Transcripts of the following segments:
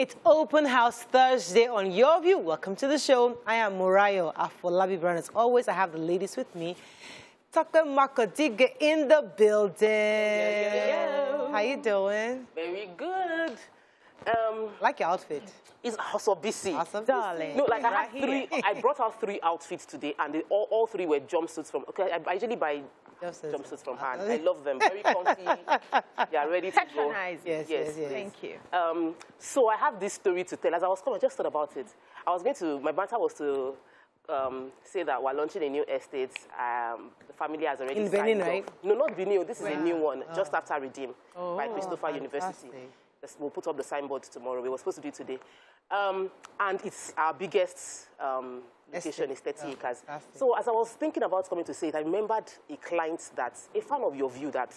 It's Open House Thursday on YourView. Welcome to the show. I am Murayo Afolabi Brown. As always, I have the ladies with me. Tucker Makodiga in the building. How you doing? Very good. Like your outfit. It's also busy. Awesome, darling. No, like I brought out 3 outfits today, and all 3 were jumpsuits from. Okay, I usually buy jumpsuits from hand. I love them. Very comfy. They are ready to go. Yes. Thank you. So I have this story to tell. As I was coming, I just thought about it. My banter was to say that we're launching a new estate. The family has already in signed Benin, off. right? No, not Benin. This is a new one, just after Redeem by Christopher University. We'll put up the signboard tomorrow. We were supposed to do it today. And it's our biggest location, is 30 acres. So as I was thinking about coming to say it, I remembered a client a fan of YourView that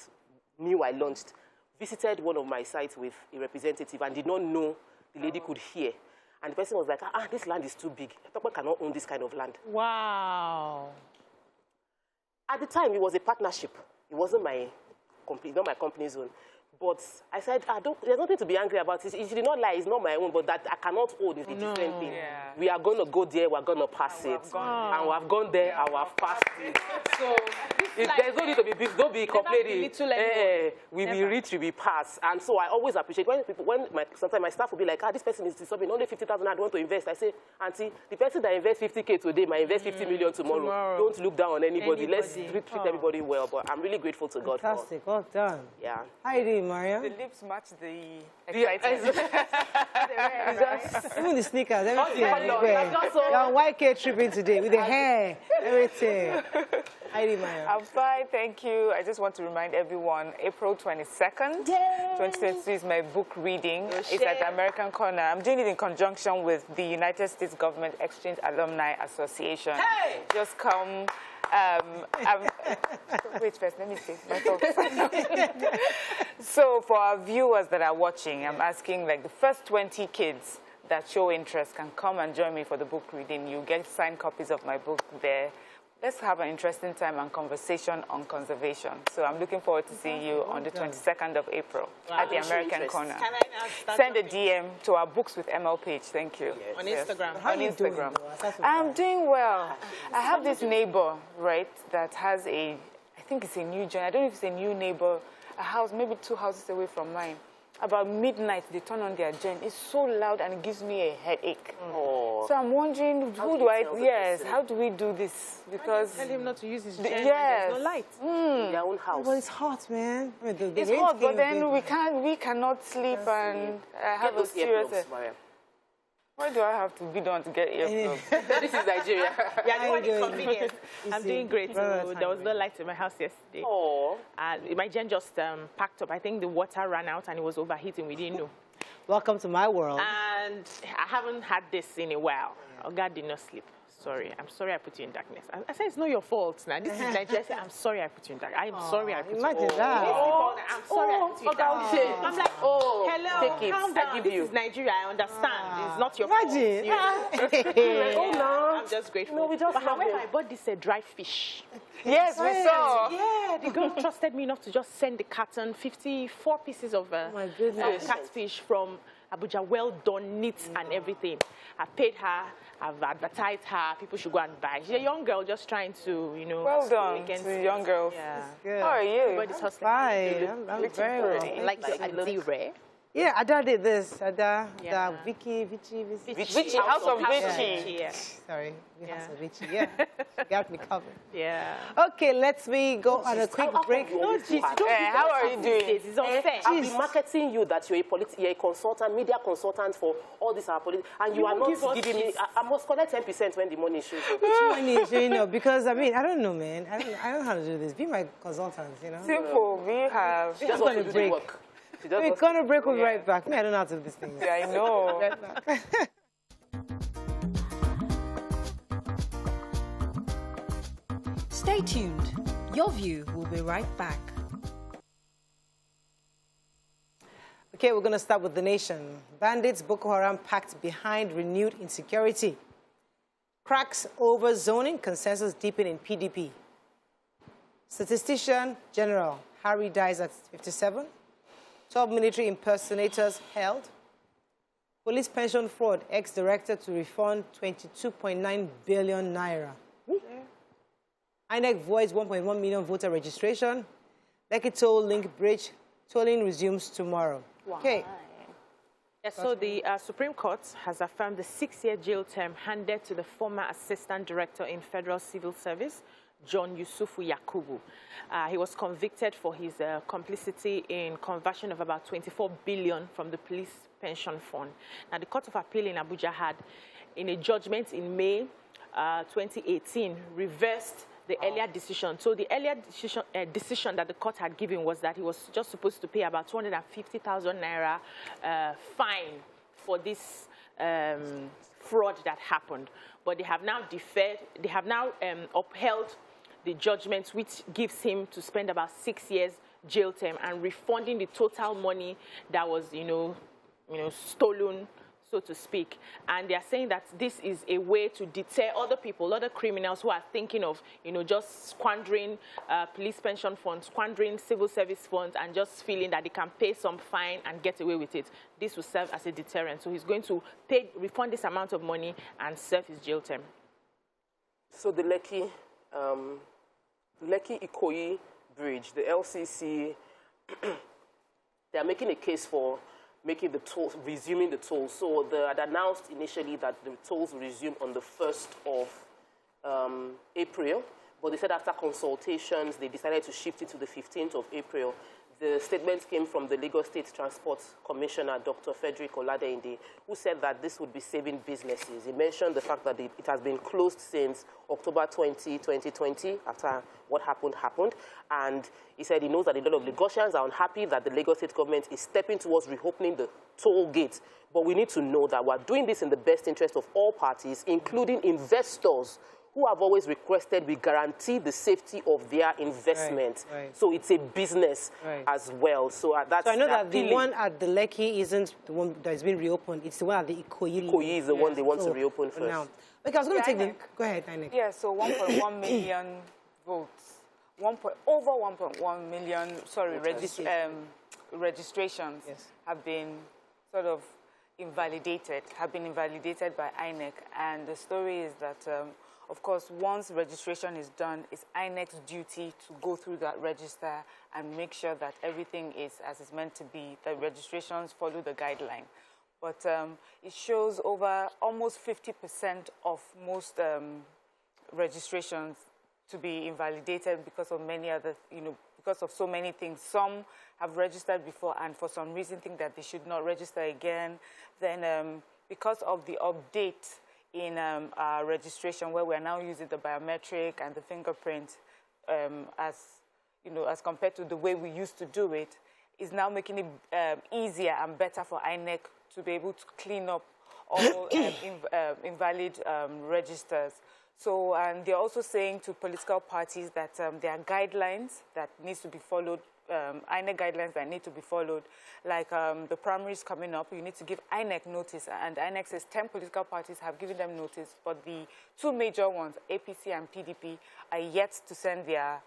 knew I launched, visited one of my sites with a representative and did not know the lady could hear. And the person was like, this land is too big. Tokwe cannot own this kind of land. Wow. At the time, it was a partnership. It wasn't not my company's own. But I said, there's nothing to be angry about. It did not lie, it's not my own, but that I cannot own is a different thing. Yeah. We are going to go there, we're going to pass it. And we have gone there, and we have passed it. So there's no need to be big, don't be complaining. We will reach, we will pass. And so I always appreciate sometimes my staff will be like, this person is disturbing, only 50,000 I want to invest. I say, Auntie, the person that invests 50K today might invest 50 million tomorrow. Don't look down on anybody. Let's treat everybody well. But I'm really grateful to God. Fantastic, well done. Yeah. How you doing, Mario? The lips match the excitement. Even the sneakers, everything. You're on YK tripping today with the hair, everything. How you doing, Mario? I'm fine, thank you. I just want to remind everyone, April 22nd, 2023 is my book reading. It's at the American Corner. I'm doing it in conjunction with the United States Government Exchange Alumni Association. Hey! Just come. Wait first, let me say my thoughts. So for our viewers that are watching, I'm asking like the first 20 kids that show interest can come and join me for the book reading. You get signed copies of my book there. Let's have an interesting time and conversation on conservation. So I'm looking forward to seeing you on the 22nd of April at the American Corner. Can I Send a DM to our Books with ML page. Thank you. Yes. On Instagram. On Instagram. I'm doing well. I have this neighbor, right, that has I think it's a new joint. I don't know if it's a new neighbor, a house, maybe 2 houses away from mine. About midnight, they turn on their gen. It's so loud and it gives me a headache. Oh. So I'm wondering, how do we do this? Because Tell him not to use his gen. Yes. There's no light. In their own house. Well, it's hot, man. I mean, the It's rain hot, but came then big. we cannot sleep and have a serious... Why do I have to be the one to get earplugs? This is Nigeria. Convenient. I'm doing great. So there was no light in my house yesterday. Oh. My gen just packed up. I think the water ran out and it was overheating. We didn't know. Welcome to my world. And I haven't had this in a while. God did not sleep. Sorry. I'm sorry I put you in darkness. I said it's not your fault now. This is Nigeria. I said, I'm sorry I put you in darkness. I'm sorry I put you in darkness. Imagine that. I'm sorry I put you in darkness. I'm like, Take hello, it. calm down. I give This you. is Nigeria. I understand. It's not your Imagine. fault. no. I'm just grateful. No, we just but love however, it. I bought this dry fish. Yes, we saw. Yeah, the girl trusted me enough to just send the carton, 54 pieces of my goodness. catfish from Abuja, well done, neat and everything. I paid her, I've advertised her, people should go and buy. She's a young girl just trying to, Well done to the young girls. Yeah. Good. How are you? Everybody's hustling. Fine. I'm very well. pretty. Like Adire. Yeah, Ada did this. Ada, Yeah. Vichy. Vichy, House of Vichy. Yeah. Sorry, House of Vichy. Yeah, she got me covered. Yeah. Okay, we go on a quick break. No, How are you doing? It's unfair. I've been marketing you that you're a consultant, media consultant for all these our politics, and you are not giving me. I must collect 10% when the money shows up. Which money is, because I mean, I don't know, man. I don't know how to do this. Be my consultant, Simple. We have... Just want to do the work. We're going to break. We'll be right back. Me, I don't know how to do these things. Yeah, I know. Right back. Stay tuned. YourView will be right back. Okay, we're going to start with the nation. Bandits, Boko Haram packed behind renewed insecurity. Cracks over zoning, consensus deepen in PDP. Statistician General Harry dies at 57. 12 military impersonators held. Police pension fraud, ex-director to refund 22.9 billion naira. INEC voids 1.1 million voter registration. Lekki toll link bridge, tolling resumes tomorrow. Wow. Okay. Yes, so the Supreme Court has affirmed the 6-year jail term handed to the former Assistant Director in Federal Civil Service, John Yusufu Yakubu. He was convicted for his complicity in conversion of about 24 billion from the police pension fund. Now, the Court of Appeal in Abuja had, in a judgment in May 2018, reversed the earlier decision. So the earlier decision that the court had given was that he was just supposed to pay about 250,000 naira fine for this fraud that happened. But they have now deferred, they have now upheld the judgment, which gives him to spend about 6 years jail term and refunding the total money that was, stolen, so to speak. And they are saying that this is a way to deter other people, other criminals who are thinking of, just squandering police pension funds, squandering civil service funds, and just feeling that they can pay some fine and get away with it. This will serve as a deterrent. So he's going to refund this amount of money and serve his jail term. So the Lekki Ikoyi Bridge, the LCC, they are making a case for making the tolls, resuming the tolls. So they had announced initially that the tolls will resume on the 1st of April, but they said after consultations, they decided to shift it to the 15th of April. The statement came from the Lagos State Transport Commissioner, Dr. Frederick Oladeinde, who said that this would be saving businesses. He mentioned the fact that it has been closed since October 2020, after what happened. And he said he knows that a lot of Lagosians are unhappy that the Lagos State government is stepping towards reopening the toll gate. But we need to know that we're doing this in the best interest of all parties, including investors, who have always requested we guarantee the safety of their investment. Right. So it's a business as well. So that's. So I know that the one at the Lekki isn't the one that has been reopened. It's the one at the Ikoyi. Ikoyi is the one they want to reopen first. Now, okay, I was going to take the. Go ahead, Inek. Yeah, so 1.1 million votes, over 1.1 million. Sorry, registrations have been sort of invalidated. By INEC, and the story is that. Of course, once registration is done, it's INEC's duty to go through that register and make sure that everything is as it's meant to be, the registrations follow the guideline. But it shows over almost 50% of most registrations to be invalidated because of many other, because of so many things. Some have registered before and for some reason think that they should not register again. Then because of the update in our registration, where we are now using the biometric and the fingerprint as compared to the way we used to do it, is now making it easier and better for INEC to be able to clean up all invalid registers. So, and they're also saying to political parties that there are guidelines that needs to be followed, INEC guidelines that need to be followed, like the primaries coming up, you need to give INEC notice, and INEC says 10 political parties have given them notice, but the two major ones, APC and PDP, are yet to send their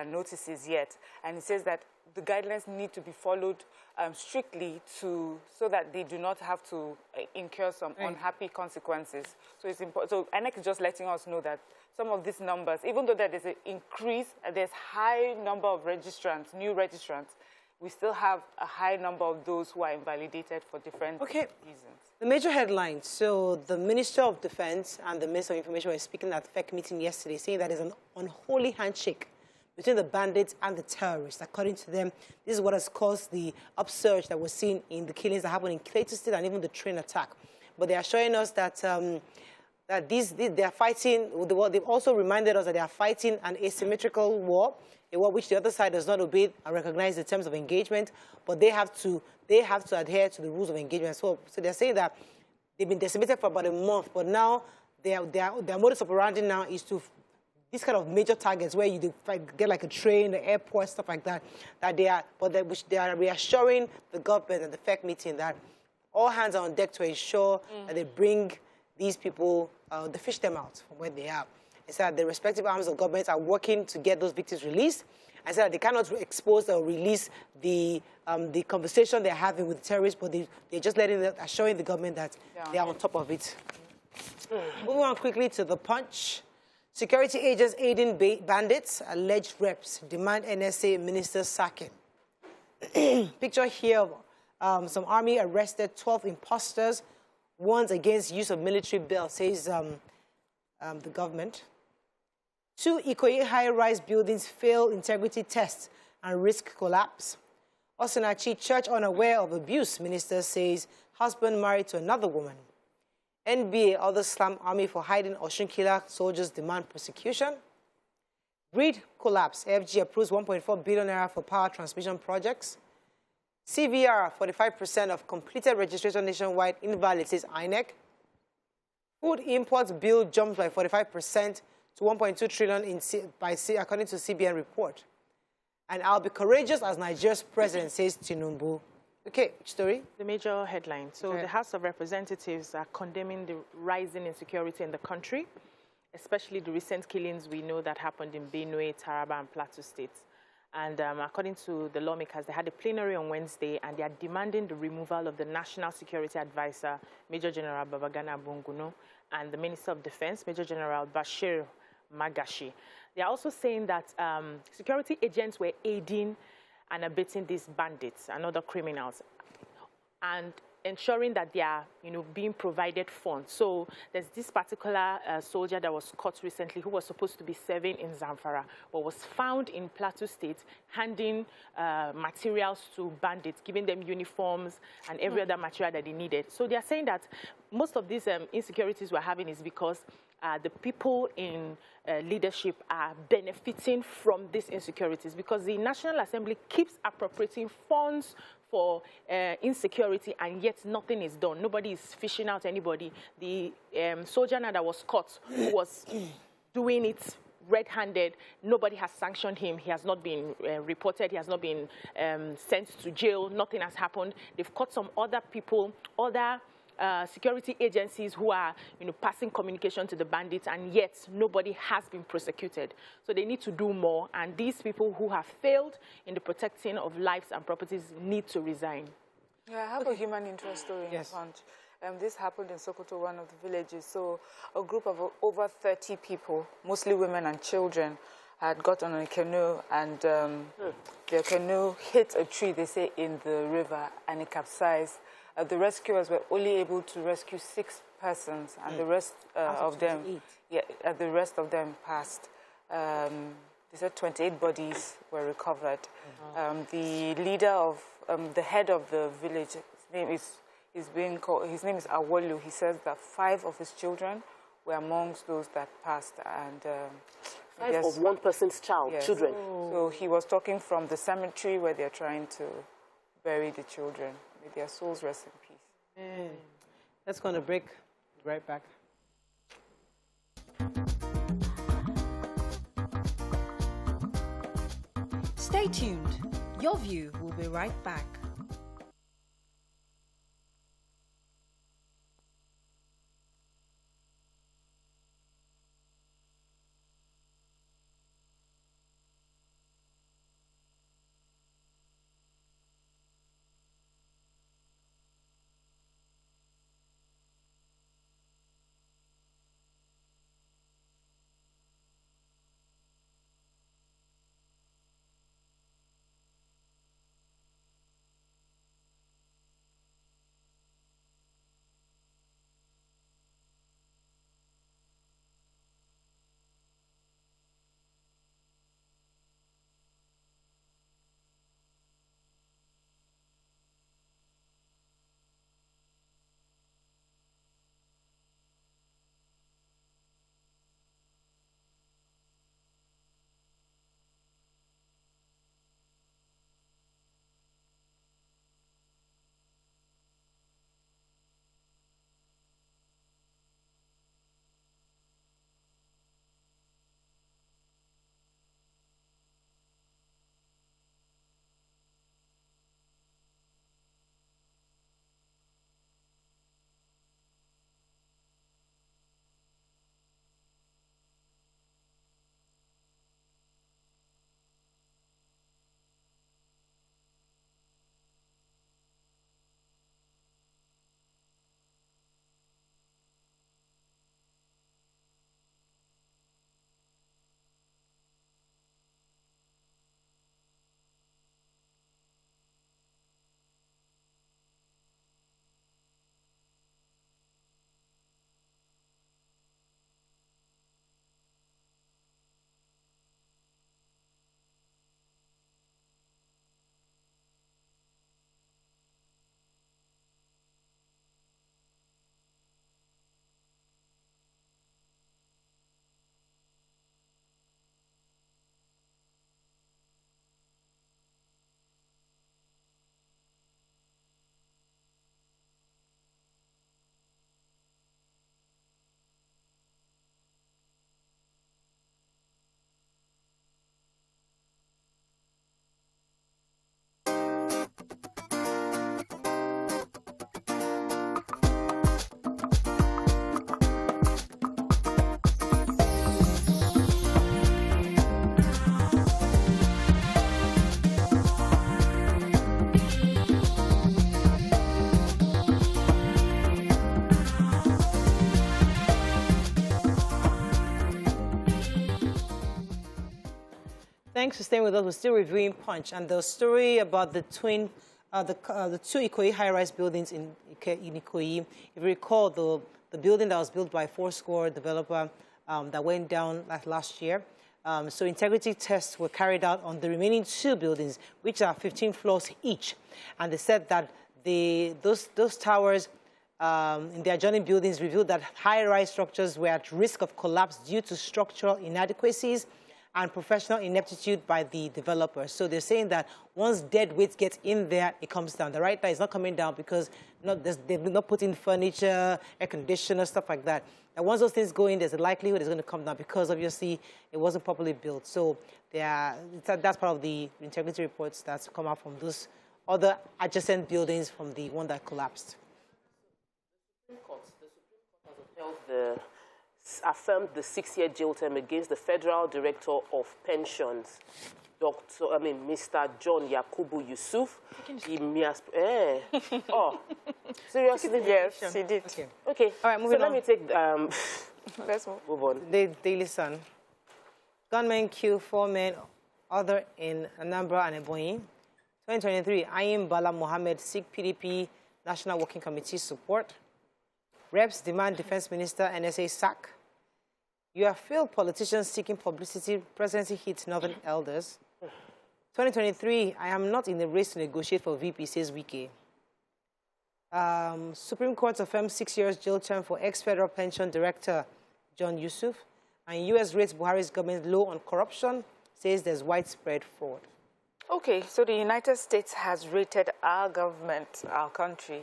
notices yet. And it says that the guidelines need to be followed strictly so that they do not have to incur some unhappy consequences. So it's important. So INEC is just letting us know that some of these numbers, even though there is an increase, there's high number of registrants, new registrants, we still have a high number of those who are invalidated for different reasons. The major headlines. So the Minister of Defense and the Minister of Information were speaking at the FEC meeting yesterday, saying that there's an unholy handshake between the bandits and the terrorists. According to them, this is what has caused the upsurge that was seen in the killings that happened in Clayton State and even the train attack. But they are showing us that they are fighting. They've also reminded us that they are fighting an asymmetrical war, a war which the other side does not obey and recognize the terms of engagement, but they have to adhere to the rules of engagement. So they're saying that they've been decimated for about a month, but now their modus operandi now is to these kind of major targets where you get like a train, the airport, stuff like that. They are reassuring the government at the FEC meeting that all hands are on deck to ensure that they bring these people, they fish them out from where they are. It's that the respective arms of government are working to get those victims released, and said that they cannot expose or release the conversation they're having with terrorists, but they're just assuring the government that they are on top of it. Moving on quickly to The Punch. Security agents aiding bandits, alleged reps demand NSA minister sacking. Picture here of some army arrested 12 imposters, warns against use of military bail, says the government. 2 Ikoyi high-rise buildings fail integrity tests and risk collapse. Osinachi church unaware of abuse, minister says husband married to another woman. NBA, others slam army for hiding Osun killer soldiers demand prosecution. Grid collapse, FG approves 1.4 billion naira for power transmission projects. CVR, 45% of completed registration nationwide invalid, says INEC. Food imports bill jumps by 45% to 1.2 trillion according to CBN report. And I'll be courageous as Nigeria's president, says Tinubu. Okay, which story? The major headline. So the House of Representatives are condemning the rising insecurity in the country, especially the recent killings we know that happened in Benue, Taraba, and Plateau states. And according to the lawmakers, they had a plenary on Wednesday, and they are demanding the removal of the National Security Advisor, Major General Babagana Bunguno, and the Minister of Defense, Major General Bashir Magashi. They are also saying that security agents were aiding and abetting these bandits and other criminals, and ensuring that they are, being provided funds. So there's this particular soldier that was caught recently who was supposed to be serving in Zamfara, but was found in Plateau State handing materials to bandits, giving them uniforms and every other material that they needed. So they are saying that most of these insecurities we're having is because the people in leadership are benefiting from these insecurities, because the National Assembly keeps appropriating funds for insecurity, and yet nothing is done. Nobody is fishing out anybody. The soldier now that was caught was doing it red-handed. Nobody has sanctioned him. He has not been reported. He has not been sent to jail. Nothing has happened. They've caught some other people, other security agencies who are, passing communication to the bandits, and yet nobody has been prosecuted. So they need to do more, and these people who have failed in the protecting of lives and properties need to resign. Yeah, I have a human interest story in Yes. the Punch. This happened in Sokoto, one of the villages. So a group of over 30 people, mostly women and children, had got on a canoe, and their canoe hit a tree, they say, in the river, and it capsized. The rescuers were only able to rescue 6 persons, and the rest of them, the rest of them passed. They said 28 bodies were recovered. The leader of, the head of the village, his name is Awolu. He says that 5 of his children were amongst those that passed, and 5 of one person's children. So he was talking from the cemetery where they're trying to bury the children. May their souls rest in peace. Let's go on a break. Be right back. Stay tuned. Your View will be right back. Thanks for staying with us. We're still reviewing Punch and the story about the two Ikoyi high-rise buildings in Ikoyi. If you recall, the building that was built by Foursquare developer that went down last year. So integrity tests were carried out on the remaining 2 buildings, which are 15 floors each. And they said that those towers in the adjoining buildings revealed that high-rise structures were at risk of collapse due to structural inadequacies and professional ineptitude by the developers. So they're saying that once dead weight gets in there, it comes down. The right now is not coming down because they've not put in furniture, air conditioner, stuff like that. And once those things go in, there's a likelihood it's going to come down because obviously it wasn't properly built. So that's part of the integrity reports that's come out from those other adjacent buildings from the one that collapsed. The Supreme Court affirmed the 6-year jail term against the Federal Director of Pensions, Mr. John Yakubu Yusuf. Oh, seriously? Yes, she did. Okay. All right, moving on. Let me take. Let's move on. The Daily Sun. Gunmen kill 4 men, other in Anambra and Ebonyi. 2023, Ayim Bala Mohammed seek PDP National Working Committee support. Reps demand Defense Minister NSA sack. You have failed politicians seeking publicity. Presidency hits Northern elders. 2023, I am not in the race to negotiate for VP, says Wike. Supreme Court affirms 6 years jail term for ex-federal pension director John Yusuf. And U.S. rates Buhari's government low on corruption, says there's widespread fraud. Okay, so the United States has rated our government, our country,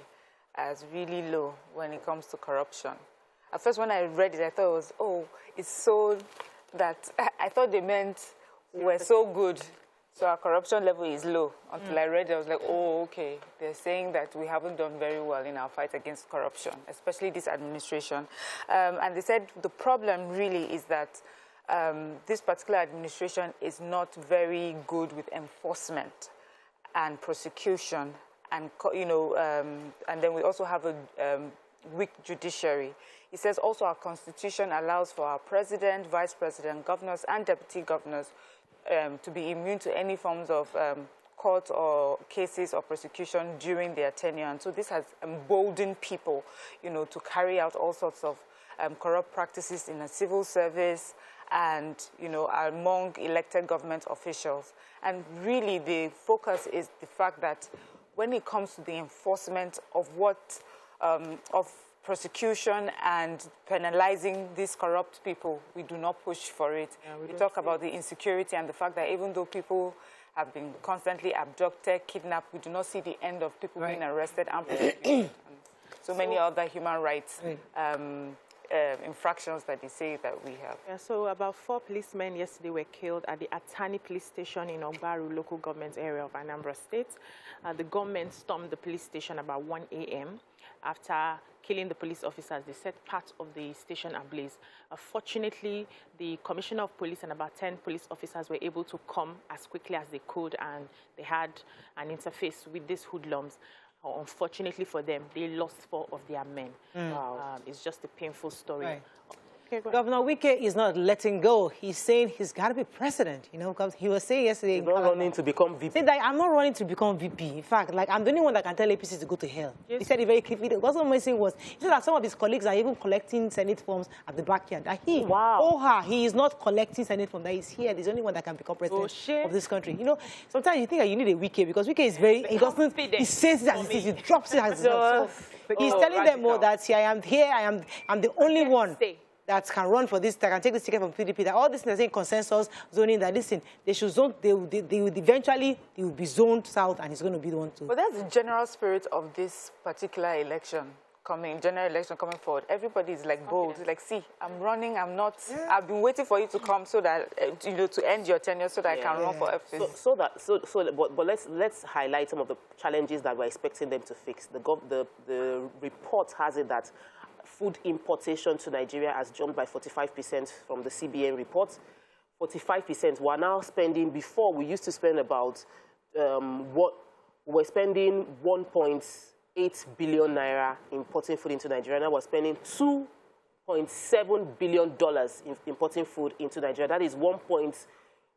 as really low when it comes to corruption. At first, when I read it, I thought it was, oh, it's so that I thought they meant we're so good, so our corruption level is low. Until I read it, I was like, oh, okay. They're saying that we haven't done very well in our fight against corruption, especially this administration. And they said the problem really is that this particular administration is not very good with enforcement and prosecution, and and then we also have a weak judiciary. He says also our constitution allows for our president, vice president, governors, and deputy governors to be immune to any forms of court or cases or prosecution during their tenure. And so this has emboldened people, to carry out all sorts of corrupt practices in the civil service and, among elected government officials. And really the focus is the fact that when it comes to the enforcement of of prosecution and penalizing these corrupt people, we do not push for it. Yeah, we talk about the insecurity and the fact that even though people have been constantly abducted, kidnapped, we do not see the end of people being arrested and prosecuted. So many other human rights infractions that they say that we have. Yeah, so about 4 policemen yesterday were killed at the Atani police station in Ogbaru local government area of Anambra State. The gunmen stormed the police station about 1 a.m. After killing the police officers, they set part of the station ablaze. Fortunately, the commissioner of police and about 10 police officers were able to come as quickly as they could, and they had an interface with these hoodlums. Unfortunately for them, they lost 4 of their men. Wow. It's just a painful story. Right. Okay, Governor Wike is not letting go. He's saying he's got to be president, because he was saying yesterday... He's not running to become VP. Saying that I'm not running to become VP. In fact, I'm the only one that can tell APC to go to hell. Yes. He said it very clearly. What's amazing was, he said that some of his colleagues are even collecting Senate forms at the backyard. That he is not collecting Senate forms. That he's here. He's the only one that can become president of this country. Sometimes you think that you need a Wike because Wike is very... He says it as it is. He drops it as it is. So he's telling them more that I am here. I'm the only one that can run for this, that can take this ticket from PDP, that all this is saying consensus zoning, that listen, they should zone, they will eventually be zoned south, and he's going to be the one to... But that's the general spirit of this particular election general election coming forward. Everybody is like bold, like, see, I'm running, I'm not, I've been waiting for you to come so that, to end your tenure so that I can run for office. But let's highlight some of the challenges that we're expecting them to fix. The report has it that food importation to Nigeria has jumped by 45% from the CBN report. 45%. We're now spending, before we used to spend about, we're spending 1.8 billion naira importing food into Nigeria. Now we're spending $2.7 billion in importing food into Nigeria. That is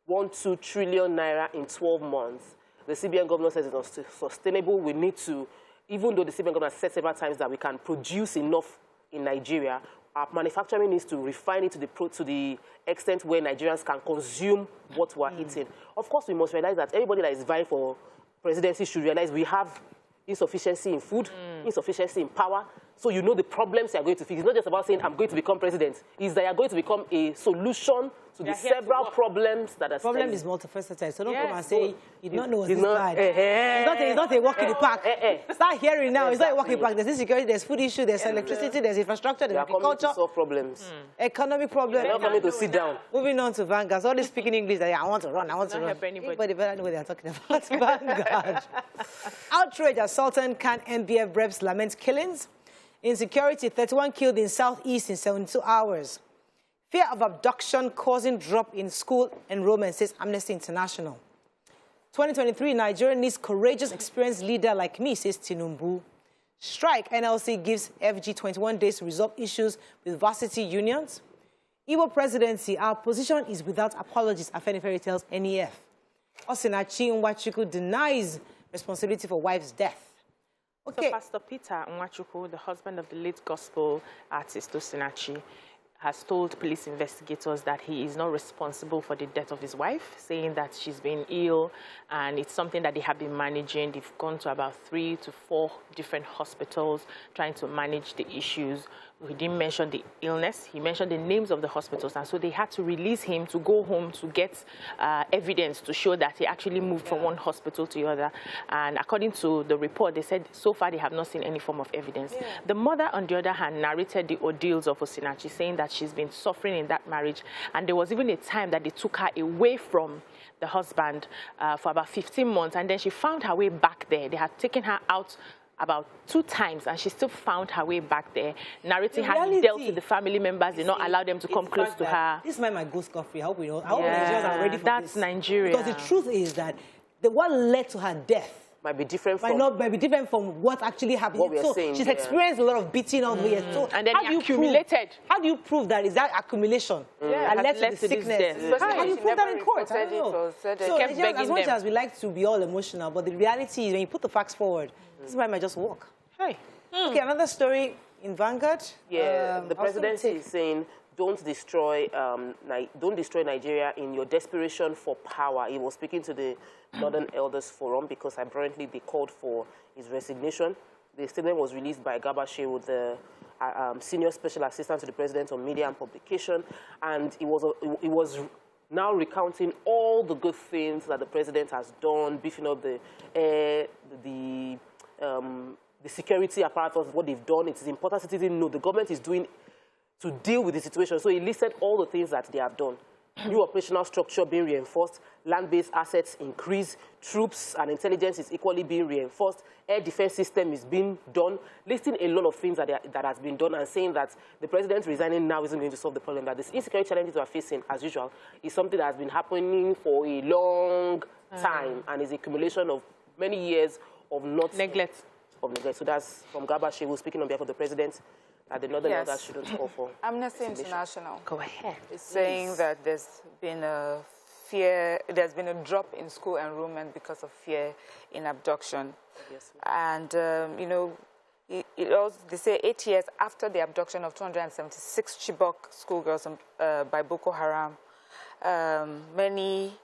1.2 trillion naira in 12 months. The CBN governor says it's sustainable. We need to, even though the CBN governor said several times that we can produce enough in Nigeria, our manufacturing needs to refine it to the extent where Nigerians can consume what we're eating. Of course, we must realize that everybody that is vying for presidency should realize we have insufficiency in food, insufficiency in power. So you know the problems you are going to fix. It's not just about saying, I'm going to become president. It's that you are going to become a solution to the several problems that are... The problem is multifaceted. So don't come and say, you don't know what's bad. It's not a walk in the park. Start hearing now. It's not a walk in the park. There's insecurity, there's food issue, there's electricity, there's infrastructure, there's agriculture. To solve problems. Economic problems. They're not coming to sit down. Moving on to Vanguard. So all this speaking English, I want to run, I want to run. Anybody better know what they're talking about. Vanguard. Outrage as Sultan Khan MBF reps lament killings. Insecurity, 31 killed in Southeast in 72 hours. Fear of abduction causing drop in school enrollment, says Amnesty International. 2023, Nigeria needs courageous, experienced leader like me, says Tinubu. Strike, NLC gives FG 21 days to resolve issues with varsity unions. Igbo presidency, our position is without apologies, Afenifere tells NEF. Osinachi Nwachukwu denies responsibility for wife's death. Okay. So Pastor Peter Nwachukwu, the husband of the late gospel artist Osinachi, has told police investigators that he is not responsible for the death of his wife, saying that she's been ill and it's something that they have been managing. They've gone to about 3 to 4 different hospitals trying to manage the issues. He didn't mention the illness. He mentioned the names of the hospitals, and so they had to release him to go home to get evidence to show that he actually moved from one hospital to the other. And according to the report, they said so far they have not seen any form of evidence. The mother, on the other hand, narrated the ordeals of Osinachi, saying that she's been suffering in that marriage, and there was even a time that they took her away from the husband for about 15 months, and then she found her way back there. They had taken her out about 2 times, and she still found her way back there, narrating how he dealt with the family members, did not allow them to come close to her. This man might go scot-free. I hope we know. I hope Nigerians are ready for that's this. Nigeria. Because the truth is that the what led to her death might be different from what actually happened. What we are saying, she's experienced a lot of beating all the years. So and then accumulated. How do you prove that is that accumulation that led to the sickness? How do you prove that in court? I don't know. So as much as we like to be all emotional, but the reality is when you put the facts forward, this man might just walk. Hey. Okay, another story in Vanguard. Yeah, the presidency is saying, don't destroy Nigeria in your desperation for power. He was speaking to the Northern Elders Forum because apparently they called for his resignation. The statement was released by Garba Shehu, the senior special assistant to the president on media and publication, and it was now recounting all the good things that the president has done, beefing up the security apparatus, what they've done. It is important citizens know the government is doing to deal with the situation. So he listed all the things that they have done. New operational structure being reinforced, land-based assets increase, troops and intelligence is equally being reinforced, air defense system is being done, listing a lot of things that has been done and saying that the president resigning now isn't going to solve the problem, that this insecurity challenges we are facing, as usual, is something that has been happening for a long time and is a accumulation of many years of neglect. So that's from Garba Shehu speaking on behalf of the president. At the Northern Elders shouldn't call for Amnesty International. Go ahead. Is saying that there's been a drop in school enrollment because of fear in abduction. Yes. And you know, they say 8 years after the abduction of 276 Chibok schoolgirls by Boko Haram, many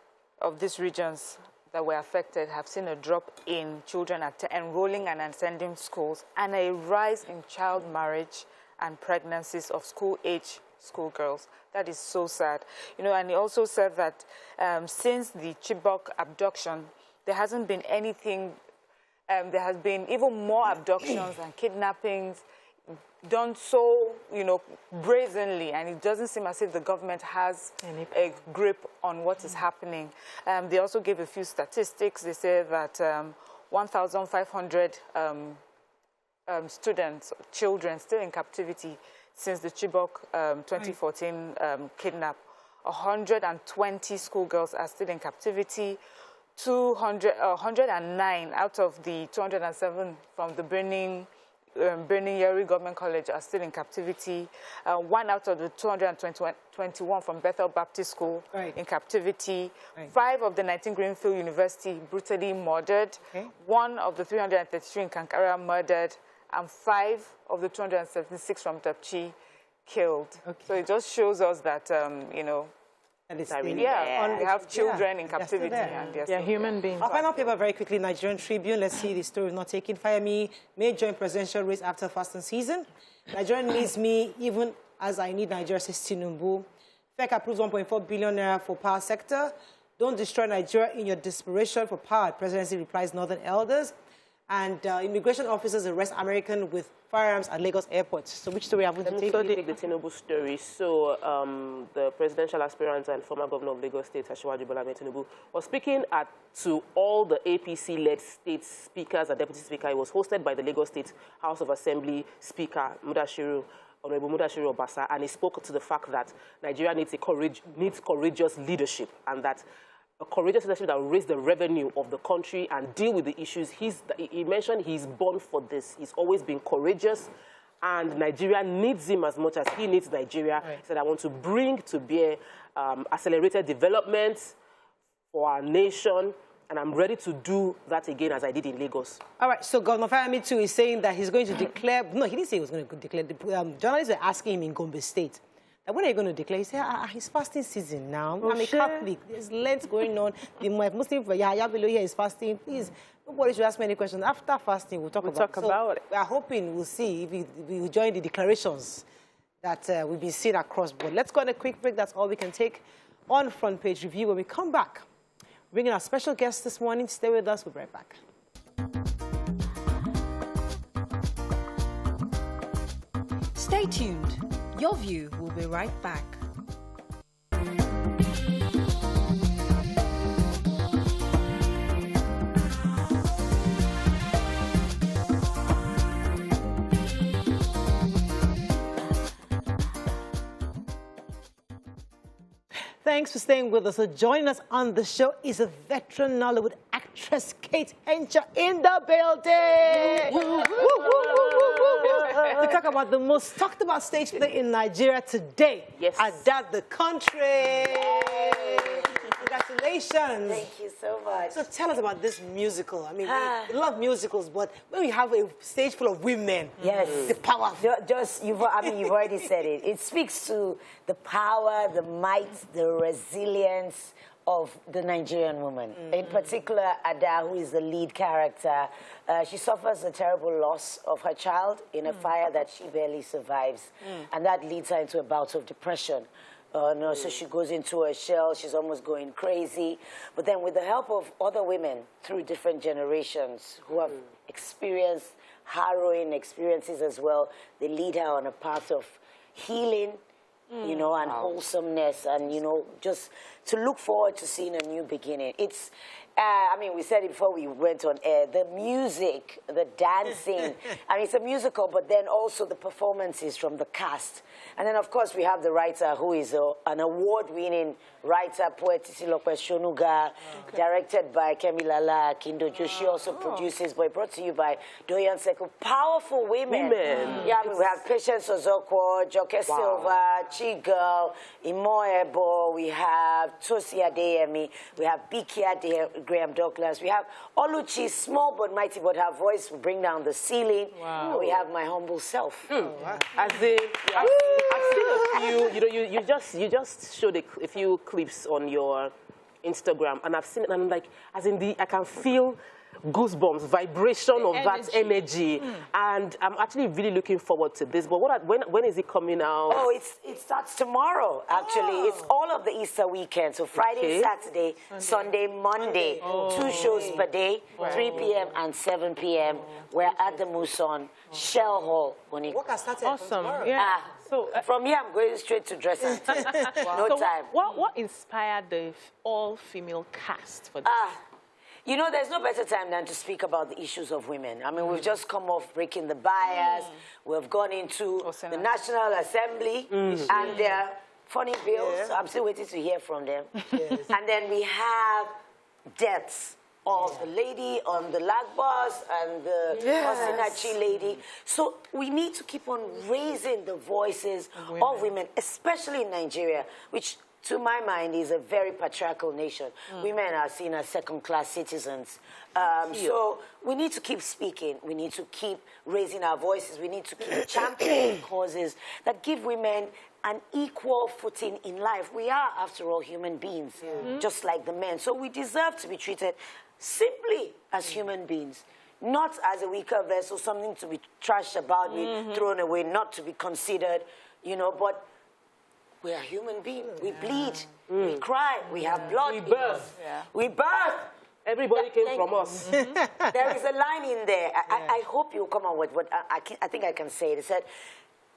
of these regions that were affected have seen a drop in children enrolling and attending schools and a rise in child marriage and pregnancies of school-age schoolgirls. That is so sad. You know, and he also said that since the Chibok abduction, there hasn't been anything, there has been even more abductions and kidnappings done so, you know, brazenly, and it doesn't seem as if the government has a grip on what is happening. They also gave a few statistics. They say that 1,500 students, children, still in captivity since the Chibok 2014 kidnap. 120 schoolgirls are still in captivity. 109 out of the 207 from the burning Birnin Yeri Government College are still in captivity. 1 out of the 221 from Bethel Baptist School in captivity. 5 of the 19 Greenfield University brutally murdered. 1 of the 333 in Kankara murdered. And 5 of the 276 from Tapchi killed. So it just shows us that, you know, we have children in captivity. And they're human beings. Our final paper very quickly, Nigerian Tribune. Let's see the story not taking. Fire-Me may join presidential race after fasting season. Nigeria needs me even as I need Nigeria, says Tinubu. FEC approves 1.4 billion naira for power sector. Don't destroy Nigeria in your desperation for power, presidency replies Northern elders. And immigration officers arrest American with firearms at Lagos airport. So which story have we taken? Let me take the Tinubu story. So the presidential aspirant and former governor of Lagos State, Asiwaju Bola Ahmed Tinubu, was speaking to all the APC-led state speakers and deputy speaker. It was hosted by the Lagos State House of Assembly Speaker, Honorable Mudashiru Obasa, and he spoke to the fact that Nigeria needs courageous leadership, and that a courageous leadership that will raise the revenue of the country and deal with the issues. He mentioned he's born for this. He's always been courageous, and Nigeria needs him as much as he needs Nigeria. He said, I want to bring to bear accelerated development for our nation, and I'm ready to do that again as I did in Lagos. All right, so Governor Fayemi too is saying that he's going to declare, no, he didn't say he was going to declare, journalists were asking him in Gombe State, and when are you going to declare? He said, it's fasting season now. I'm a Catholic. There's Lent going on. The Muslim for Yahya below here is fasting. Please, nobody should ask me any questions. After fasting, we'll talk about it. We are hoping we'll see if we join the declarations that we've been seeing across board. Let's go on a quick break. That's all we can take on Front Page Review. When we come back, bringing our special guest this morning. Stay with us. We'll be right back. Stay tuned. Your View will be right back. Thanks for staying with us. So joining us on the show is a veteran Nollywood actress, Kate Hencher, in the building. We talk about the most talked about stage play in Nigeria today. Yes. Adapt the Country. Congratulations. Thank you so much. So tell us about this musical. I mean, we love musicals, but when we have a stage full of women, the power. You've already said it. It speaks to the power, the might, the resilience of the Nigerian woman. In particular, Ada, who is the lead character, she suffers a terrible loss of her child in a fire that she barely survives. And that leads her into a bout of depression. So she goes into a shell, she's almost going crazy. But then with the help of other women through different generations who have experienced harrowing experiences as well, they lead her on a path of healing, you know, and wholesomeness, and, you know, just to look forward to seeing a new beginning. It's, I mean, we said it before we went on air, the music, the dancing, I mean, it's a musical, but then also the performances from the cast. And then, of course, we have the writer who is an award-winning writer, poet, Isilope Shonuga, directed by Kemi Lala Akindojo. She also produces, but brought to you by Doyan Sekou. Powerful women. Yeah, I mean, we have Patience Ozokwo, Joke Silva, Chi-Girl, Imo Ebo, we have Tosi Adeyemi, we have Biki Graham Douglas, we have Oluchi, small but mighty, but her voice will bring down the ceiling. We have my humble self. As in, I've seen a few, you know, you just showed a few clips on your Instagram, and I've seen it, and I'm like, as in I can feel goosebumps, vibration of that energy, and I'm actually really looking forward to this. But when is it coming out? Oh, it starts tomorrow, actually. It's all of the Easter weekend, so Friday, Saturday, Sunday, Monday, 2 shows per day, 3 p.m. and 7 p.m. We're at the Muson Shell Hall. What has started Awesome. tomorrow? Yeah. So from here, I'm going straight to dressing. No time. What inspired the all-female cast for this? You know, there's no better time than to speak about the issues of women. I mean, we've just come off breaking the bias. We've gone into the National Assembly, and their funny bills. So I'm still waiting to hear from them. And then we have deaths of the lady on the lag bus and the Osinachi lady. So we need to keep on raising the voices of women, especially in Nigeria, which to my mind is a very patriarchal nation. Women are seen as second-class citizens. So we need to keep speaking. We need to keep raising our voices. We need to keep championing causes that give women an equal footing in life. We are, after all, human beings, just like the men. So we deserve to be treated simply as human beings, not as a weaker vessel, something to be trashed about, thrown away, not to be considered, you know, but we are human beings. We bleed, we cry, we have blood. We birth. We birth. Everybody came from us. There is a line in there. I hope you'll come up with what I think I can say it. It said,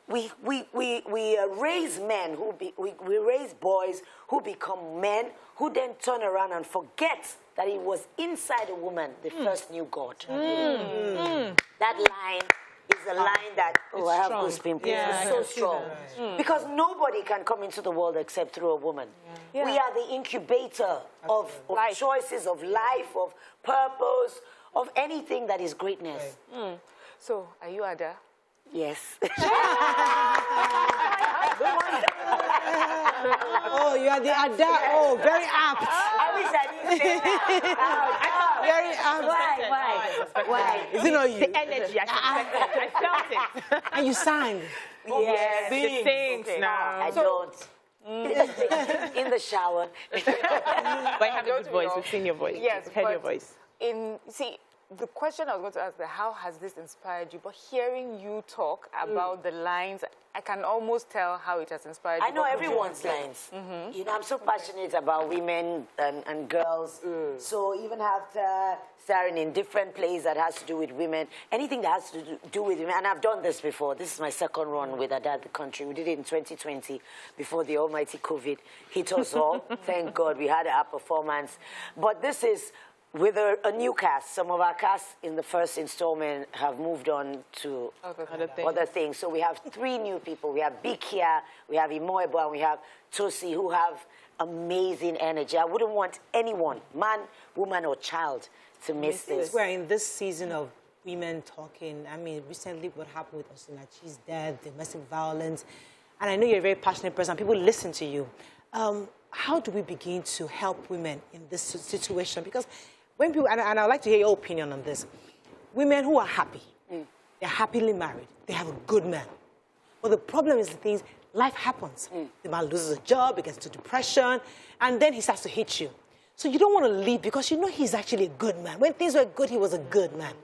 we raise men we raise boys who become men who then turn around and forget that it was inside a woman they first knew God. That line is a line that I have those pimples. It's so strong because nobody can come into the world except through a woman. We are the incubator of choices, of life, of purpose, of anything that is greatness. So, are you Ada? Yes. Oh, you are the Ada. Oh, very apt. I wish I didn't say that. Very apt. Why? Is it not you? The energy, I felt it. And you sang. Yes. She sings now. I don't. In the shower. But I have a good voice. We've seen your voice. Yes, We've heard your voice. See, the question I was going to ask is, how has this inspired you? But hearing you talk about the lines, I can almost tell how it has inspired you. I know everyone's lines. You know, I'm so passionate about women and girls. So even after starring in different plays that has to do with women, anything that has to do with women, and I've done this before. This is my second run with Ada the Country. We did it in 2020 before the almighty COVID hit us all. Thank God we had our performance. But this is with a new cast. Some of our cast in the first installment have moved on to other things. So we have 3 new people. We have Bikia, we have Imoebo, and we have Tosi, who have amazing energy. I wouldn't want anyone, man, woman, or child, to miss this. We're in this season of women talking. I mean, recently what happened with Osinachi's death, domestic violence, and I know you're a very passionate person. People listen to you. How do we begin to help women in this situation? Because when people, and I'd like to hear your opinion on this, women who are happy, they're happily married, they have a good man. But the problem is the things, life happens. The man loses a job, he gets into depression, and then he starts to hit you. So you don't want to leave because you know he's actually a good man. When things were good, he was a good man.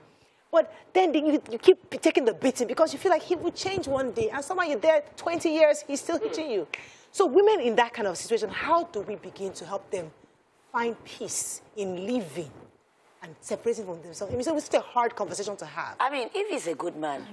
But then you keep taking the beating because you feel like he will change one day. And somehow you're there 20 years, he's still hitting you. So women in that kind of situation, how do we begin to help them find peace in living and separating from themselves? I mean, so it's such a hard conversation to have. I mean, if he's a good man,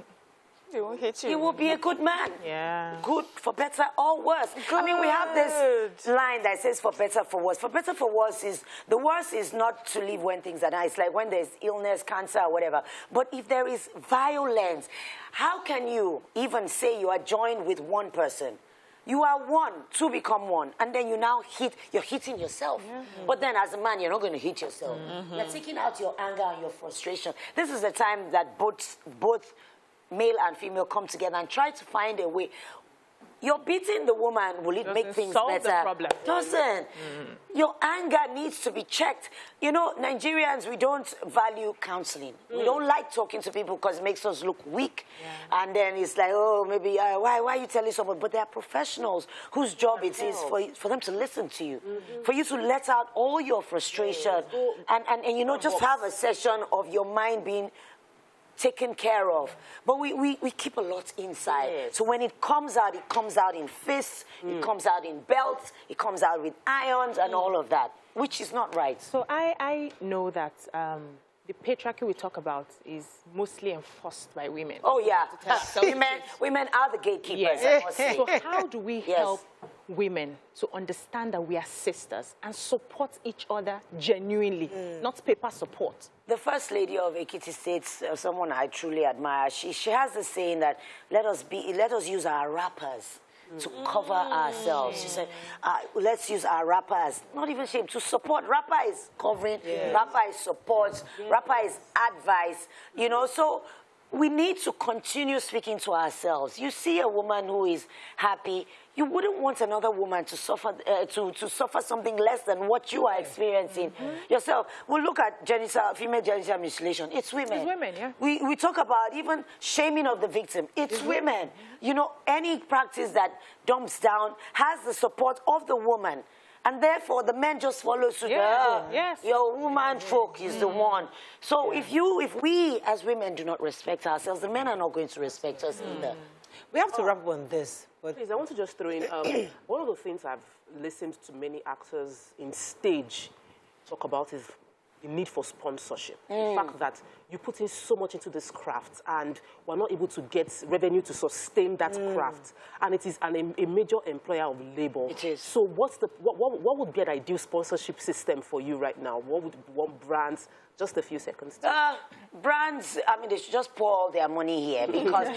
He won't hit you. he will be a good man. Yeah. Good for better or worse. I mean, we have this line that says for better, for worse. For better, for worse is, the worst is not to live when things are nice, like when there's illness, cancer, or whatever. But if there is violence, how can you even say you are joined with one person? You are one, 2 become one, and then you now you're hitting yourself. But then as a man, you're not going to hit yourself. You're taking out your anger and your frustration. This is the time that both male and female come together and try to find a way. You're beating the woman, will it make things solve better? the problem. Doesn't. Your anger needs to be checked. You know, Nigerians, we don't value counseling. We don't like talking to people because it makes us look weak. And then it's like, oh, maybe, why are you telling someone? But they're professionals whose job it is for them to listen to you, for you to let out all your frustration, and you know, just have a session of your mind being taken care of. But we keep a lot inside. So when it comes out in fists, it comes out in belts, it comes out with irons and all of that, which is not right. So I know that the patriarchy we talk about is mostly enforced by women. Oh, yeah. women are the gatekeepers. I must say. So how do we help women to understand that we are sisters and support each other genuinely, not paper support? The First Lady of Ekiti State, someone I truly admire, she has the saying that let us use our rappers to cover ourselves. She said, let's use our rapper as, not even shame, to support. Rapper is covering, rapper is support, rapper is advice, you know. So we need to continue speaking to ourselves. You see a woman who is happy, you wouldn't want another woman to suffer to suffer something less than what you are experiencing yourself. We'll look at female genital mutilation. It's women. It's women, yeah. We talk about even shaming of the victim. It's women. You know, any practice that dumps down has the support of the woman. And therefore, the men just follow suit. Your woman folk is the one. So if we as women do not respect ourselves, the men are not going to respect us either. We have to wrap up on this. But please, I want to just throw in one of the things I've listened to many actors in stage talk about is the need for sponsorship. The fact that you put in so much into this craft and we're not able to get revenue to sustain that craft. And it is a major employer of labor. It is. So what would be an ideal sponsorship system for you right now? What brands? Just a few seconds. Brands, I mean, they should just pour all their money here because,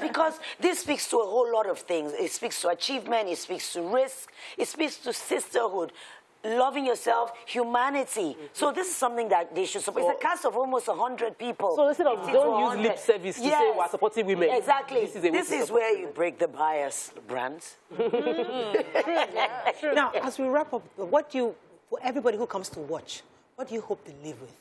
because this speaks to a whole lot of things. It speaks to achievement, it speaks to risk, it speaks to sisterhood, loving yourself, humanity. So this is something that they should support. It's a cast of almost 100 people. So instead of don't use lip service to say we're supporting women. Exactly. This is where you break the bias, brands. Now, as we wrap up, for everybody who comes to watch, what do you hope they live with?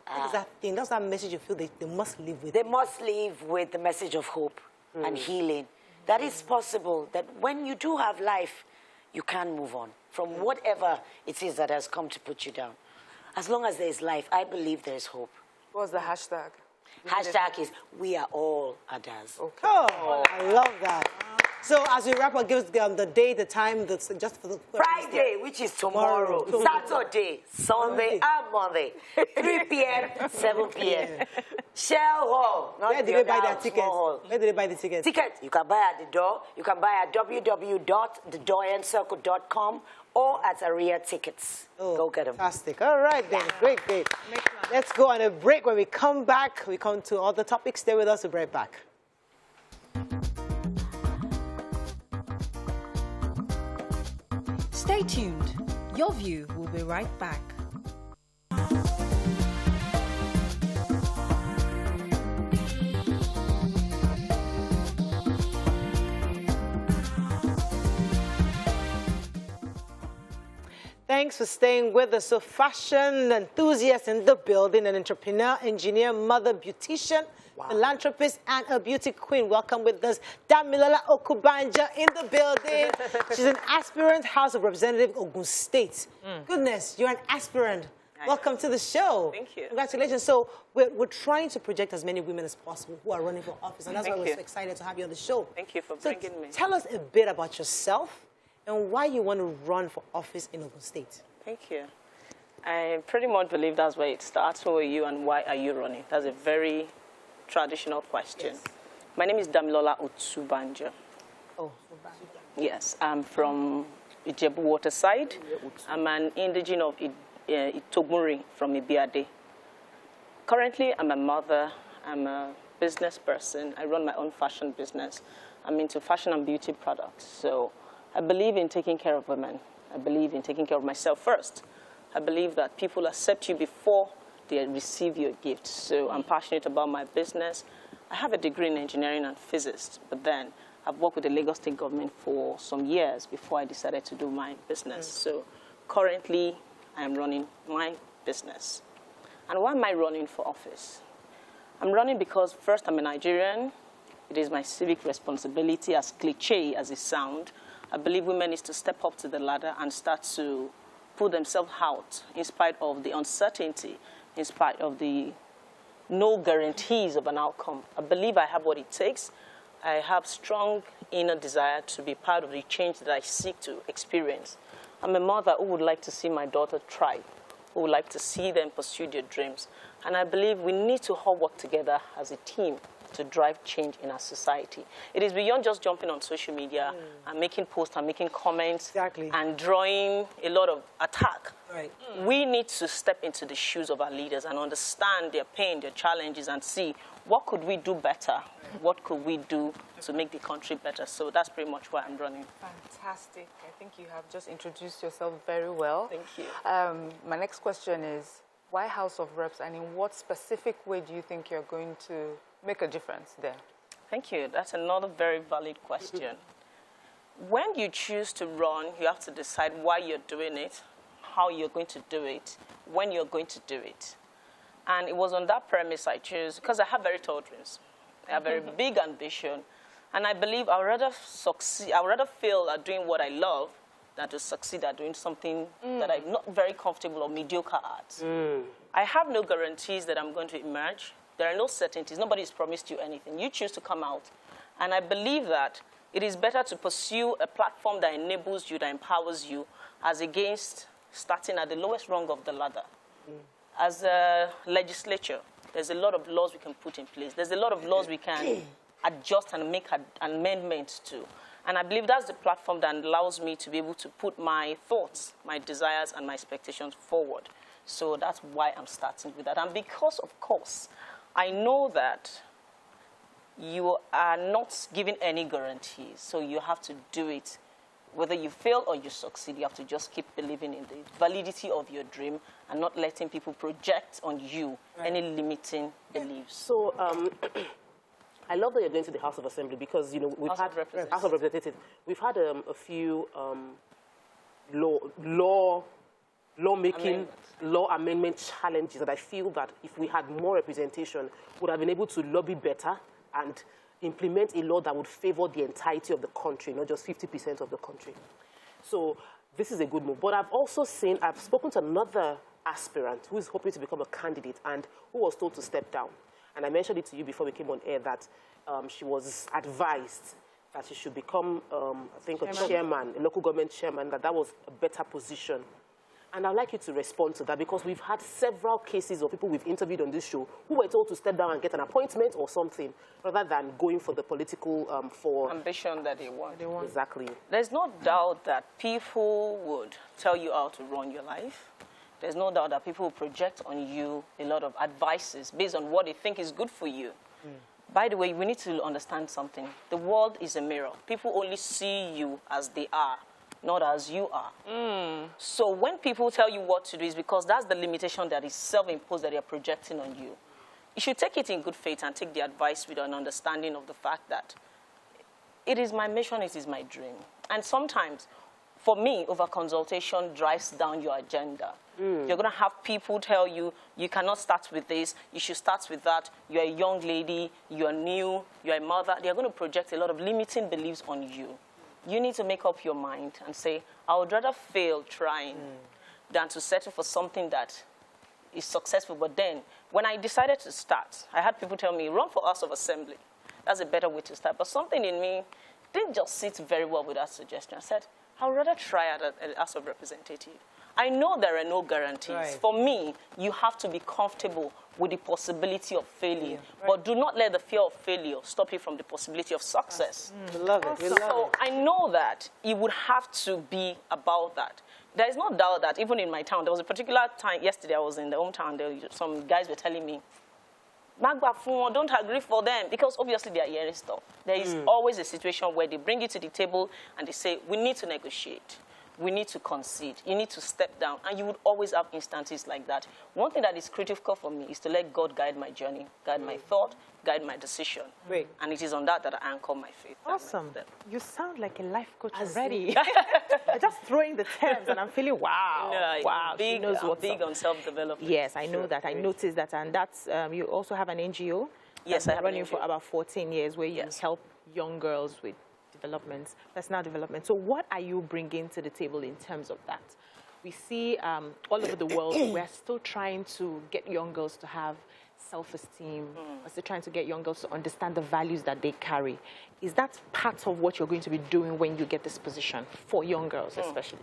What is that thing? That's that message you feel they must live with? They must live with the message of hope and healing. That is possible, that when you do have life, you can move on from whatever it is that has come to put you down. As long as there is life, I believe there is hope. What's the hashtag? Hashtag is, we are all Adas. Okay. Oh, I love that. So as we wrap up, give us the day, the time, just for the... Friday, which is tomorrow. Saturday, Sunday, and Monday. 3 p.m., 7 p.m. Shell Hall. Where do they buy their tickets? Where do they buy the tickets? Tickets, you can buy at the door. You can buy at www.thedoyencircle.com or at Aria Tickets. Go get them. Fantastic. All right, then. Great. Let's go on a break. When we come back, we come to other topics. Stay with us. We'll be right back. Stay tuned. Your View will be right back. Thanks for staying with us. So fashion enthusiast in the building, an entrepreneur, engineer, mother, beautician, philanthropist, and a beauty queen. Welcome with us, Damilola Okubanja in the building. She's an aspirant House of Representative, Ogun State. Goodness, you're an aspirant. Welcome to the show. Thank you. Congratulations. So we're trying to project as many women as possible who are running for office, and that's why we're so excited to have you on the show. Thank you for bringing me. Tell us a bit about yourself and why you want to run for office in Ogun State. Thank you. I pretty much believe that's where it starts. Who are you and why are you running? That's a very traditional question. Yes. My name is Damilola Okubanja. Oh, yes, I'm from Ijebu Waterside. I'm an indigenous of Itogmuri from Ibiade. Currently, I'm a mother. I'm a business person. I run my own fashion business. I'm into fashion and beauty products. So I believe in taking care of women. I believe in taking care of myself first. I believe that people accept you before they receive your gift. So I'm passionate about my business. I have a degree in engineering and physics, but then I've worked with the Lagos State government for some years before I decided to do my business. So currently, I am running my business. And why am I running for office? I'm running because, first, I'm a Nigerian. It is my civic responsibility, as cliche as it sounds. I believe women need to step up to the ladder and start to put themselves out in spite of the uncertainty, in spite of the no guarantees of an outcome. I believe I have what it takes. I have strong inner desire to be part of the change that I seek to experience. I'm a mother who would like to see my daughter thrive, who would like to see them pursue their dreams. And I believe we need to all work together as a team to drive change in our society. It is beyond just jumping on social media and making posts and making comments and drawing a lot of attack. Right. We need to step into the shoes of our leaders and understand their pain, their challenges, and see what could we do better? What could we do to make the country better? So that's pretty much why I'm running. Fantastic. I think you have just introduced yourself very well. Thank you. My next question is, why House of Reps, and in what specific way do you think you're going to make a difference there? Thank you. That's another very valid question. When you choose to run, you have to decide why you're doing it, how you're going to do it, when you're going to do it. And it was on that premise I chose, because I have very tall dreams. I have very big ambition. And I believe I would rather fail at doing what I love than to succeed at doing something that I'm not very comfortable or mediocre at. I have no guarantees that I'm going to emerge. There are no certainties. Nobody's promised you anything. You choose to come out. And I believe that it is better to pursue a platform that enables you, that empowers you, as against starting at the lowest rung of the ladder. As a legislature, there's a lot of laws we can put in place. There's a lot of laws we can adjust and make amendments to. And I believe that's the platform that allows me to be able to put my thoughts, my desires, and my expectations forward. So that's why I'm starting with that. And because, of course, I know that you are not given any guarantees. So you have to do it. Whether you fail or you succeed, you have to just keep believing in the validity of your dream and not letting people project on you any limiting beliefs. So I love that you're going to the House of Assembly because, you know, we've had House of Representatives. We've had a few lawmaking, law amendment challenges that I feel that if we had more representation, would have been able to lobby better and implement a law that would favor the entirety of the country, not just 50% of the country. So this is a good move. But I've spoken to another aspirant who is hoping to become a candidate and who was told to step down. And I mentioned it to you before we came on air that she was advised that she should become, I think, a chairman, a local government chairman, that was a better position. And I'd like you to respond to that because we've had several cases of people we've interviewed on this show who were told to step down and get an appointment or something rather than going for the political ambition that they want. Exactly. There's no doubt that people would tell you how to run your life. There's no doubt that people will project on you a lot of advices based on what they think is good for you. By the way, we need to understand something. The world is a mirror. People only see you as they are, not as you are. So when people tell you what to do, it's because that's the limitation that is self-imposed that they're projecting on you. You should take it in good faith and take the advice with an understanding of the fact that it is my mission, it is my dream. And sometimes, for me, over-consultation drives down your agenda. You're going to have people tell you, you cannot start with this, you should start with that, you're a young lady, you're new, you're a mother. They're going to project a lot of limiting beliefs on you. You need to make up your mind and say, I would rather fail trying than to settle for something that is successful. But then, when I decided to start, I had people tell me, run for House of Assembly. That's a better way to start. But something in me didn't just sit very well with that suggestion. I said, I would rather try at a House of Representative. I know there are no guarantees. For me, you have to be comfortable with the possibility of failure. But do not let the fear of failure stop you from the possibility of success. We love it. We love So I know that it would have to be about that. There is no doubt that even in my town, there was a particular time, yesterday I was in the hometown, some guys were telling me, Magba, don't agree for them, because obviously they are hearing stuff. There is always a situation where they bring you to the table and they say, we need to negotiate. We need to concede. You need to step down. And you would always have instances like that. One thing that is critical for me is to let God guide my journey, guide my thought, guide my decision. Great. And it is on that I anchor my faith. Awesome. You sound like a life coach already. You're just throwing the terms, and I'm feeling, wow. Yeah, wow. Big, she knows what's big up. on self-development. Yes, I know that. I noticed that. And that's, you also have an NGO. Yes, I have running an for NGO. about 14 years where you help young girls with developments, personal development. So what are you bringing to the table in terms of that? We see all over the world, we're still trying to get young girls to have self-esteem. We're still trying to get young girls to understand the values that they carry. Is that part of what you're going to be doing when you get this position, for young girls especially?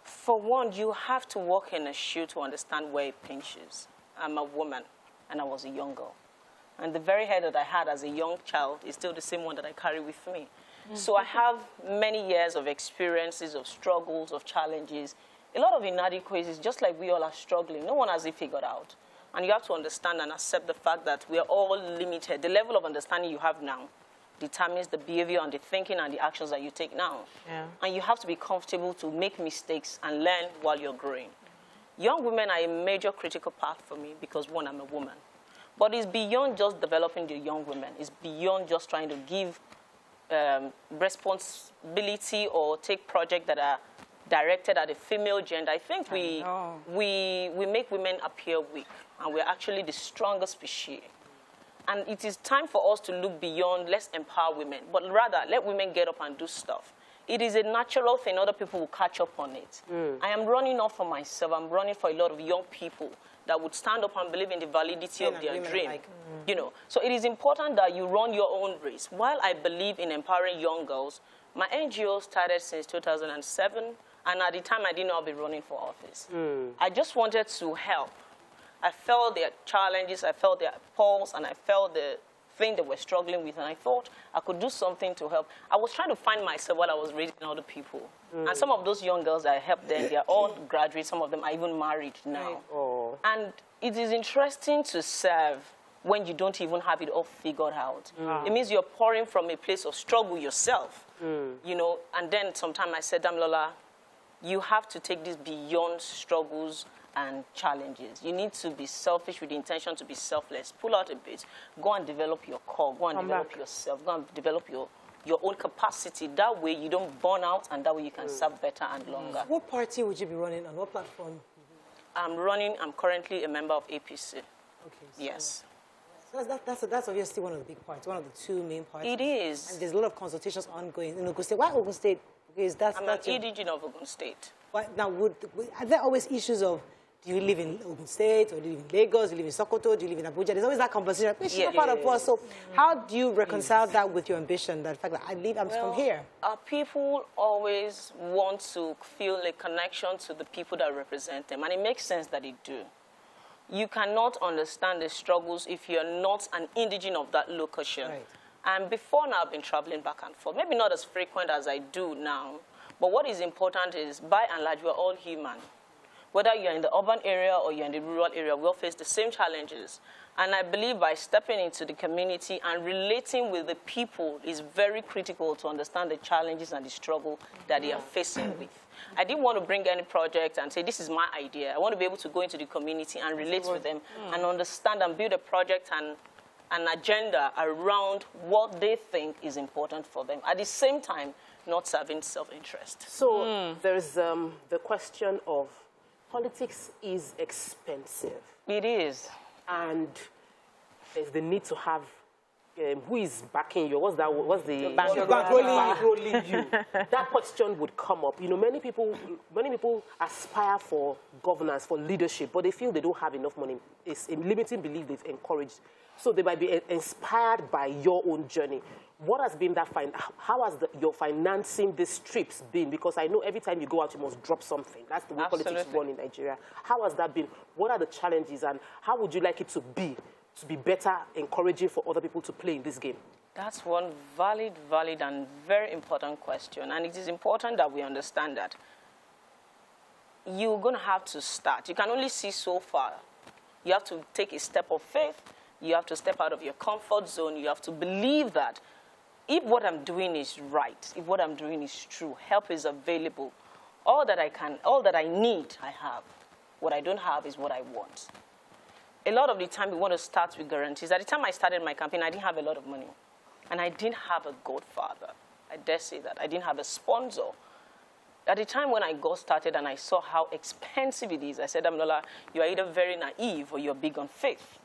For one, you have to walk in a shoe to understand where it pinches. I'm a woman, and I was a young girl. And the very head that I had as a young child is still the same one that I carry with me. So I have many years of experiences, of struggles, of challenges, a lot of inadequacies, just like we all are struggling. No one has it figured out. And you have to understand and accept the fact that we are all limited. The level of understanding you have now determines the behavior and the thinking and the actions that you take now. Yeah. And you have to be comfortable to make mistakes and learn while you're growing. Young women are a major critical part for me because, one, I'm a woman. But it's beyond just developing the young women. It's beyond just trying to give responsibility or take projects that are directed at a female gender. I think we make women appear weak, and we're actually the strongest species. And it is time for us to look beyond, let's empower women, but rather let women get up and do stuff. It is a natural thing. Other people will catch up on it. I am running not for myself. I'm running for a lot of young people that would stand up and believe in the validity of their dream. You know, so it is important that you run your own race. While I believe in empowering young girls, my NGO started since 2007, and at the time I didn't know I'd be running for office. I just wanted to help. I felt their challenges, I felt their pulse, and I felt the thing they were struggling with, and I thought I could do something to help. I was trying to find myself while I was raising other people. And some of those young girls that I helped them, they are all graduates, some of them are even married now. And it is interesting to serve when you don't even have it all figured out. It means you're pouring from a place of struggle yourself, you know, and then sometimes I said, Damilola, you have to take this beyond struggles and challenges. You need to be selfish with the intention to be selfless. Pull out a bit. Go and develop your core. Go and develop yourself. Go and develop your own capacity. That way you don't burn out, and that way you can serve better and longer. What party would you be running on? What platform? I'm currently a member of APC. Okay. So yes. So that's obviously one of the big parts, one of the two main parties. It is. And there's a lot of consultations ongoing in Ogun State. Why Ogun State? Because I'm an indigene of Ogun State. Why, now, are there always issues of, do you live in Ogun State, or do you live in Lagos, do you live in Sokoto, do you live in Abuja? There's always that conversation. She's not part of us. So how do you reconcile that with your ambition, that fact that I'm from here? People always want to feel a connection to the people that represent them, and it makes sense that they do. You cannot understand the struggles if you're not an indigene of that location. Right. And before now, I've been traveling back and forth. Maybe not as frequent as I do now, but what is important is, by and large, we're all human. Whether you're in the urban area or you're in the rural area, we all face the same challenges. And I believe by stepping into the community and relating with the people is very critical to understand the challenges and the struggle that they are facing with. I didn't want to bring any project and say, this is my idea. I want to be able to go into the community and relate with them and understand and build a project and an agenda around what they think is important for them. At the same time, not serving self-interest. So there's the question of politics is expensive. It is. And there's the need to have who is backing you? What's the bankrolling you? That question would come up. You know, many people aspire for governance, for leadership, but they feel they don't have enough money. It's a limiting belief they've encouraged. So they might be inspired by your own journey. What has been that how has your financing these trips been? Because I know every time you go out, you must drop something. That's the way politics run in Nigeria. How has that been? What are the challenges, and how would you like it to be better encouraging for other people to play in this game? That's one valid and very important question. And it is important that we understand that you're going to have to start. You can only see so far. You have to take a step of faith. You have to step out of your comfort zone. You have to believe that if what I'm doing is right, if what I'm doing is true, help is available. All that I need, I have. What I don't have is what I want. A lot of the time, we want to start with guarantees. At the time I started my campaign, I didn't have a lot of money. And I didn't have a godfather. I dare say that. I didn't have a sponsor. At the time when I got started and I saw how expensive it is, I said, Damilola, you are either very naive or you're big on faith.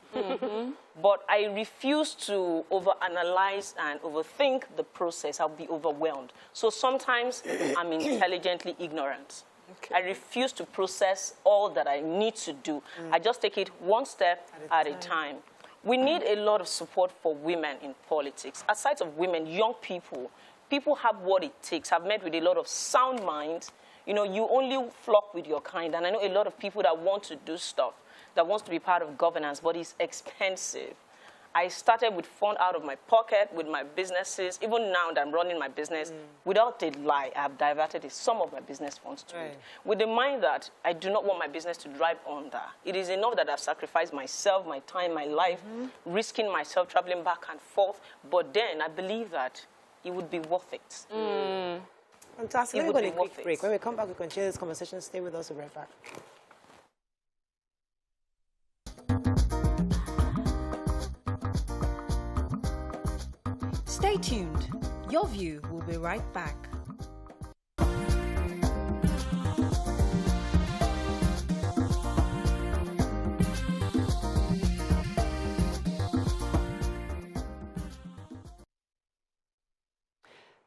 But I refuse to overanalyze and overthink the process. I'll be overwhelmed. So sometimes I'm intelligently ignorant. Okay. I refuse to process all that I need to do. I just take it one step at a time. We need a lot of support for women in politics. Aside of women, young people have what it takes. I've met with a lot of sound minds. You know, you only flock with your kind. And I know a lot of people that want to do stuff, that wants to be part of governance, but it's expensive. I started with fund out of my pocket with my businesses. Even now that I'm running my business, without a lie, I have diverted some of my business funds to it. With the mind that I do not want my business to drive under. It is enough that I've sacrificed myself, my time, my life, risking myself, traveling back and forth. But then I believe that it would be worth it. Fantastic. We're going to quick break. When we come back, we continue this conversation. Stay with us. We'll be right back. Stay tuned. Your View will be right back.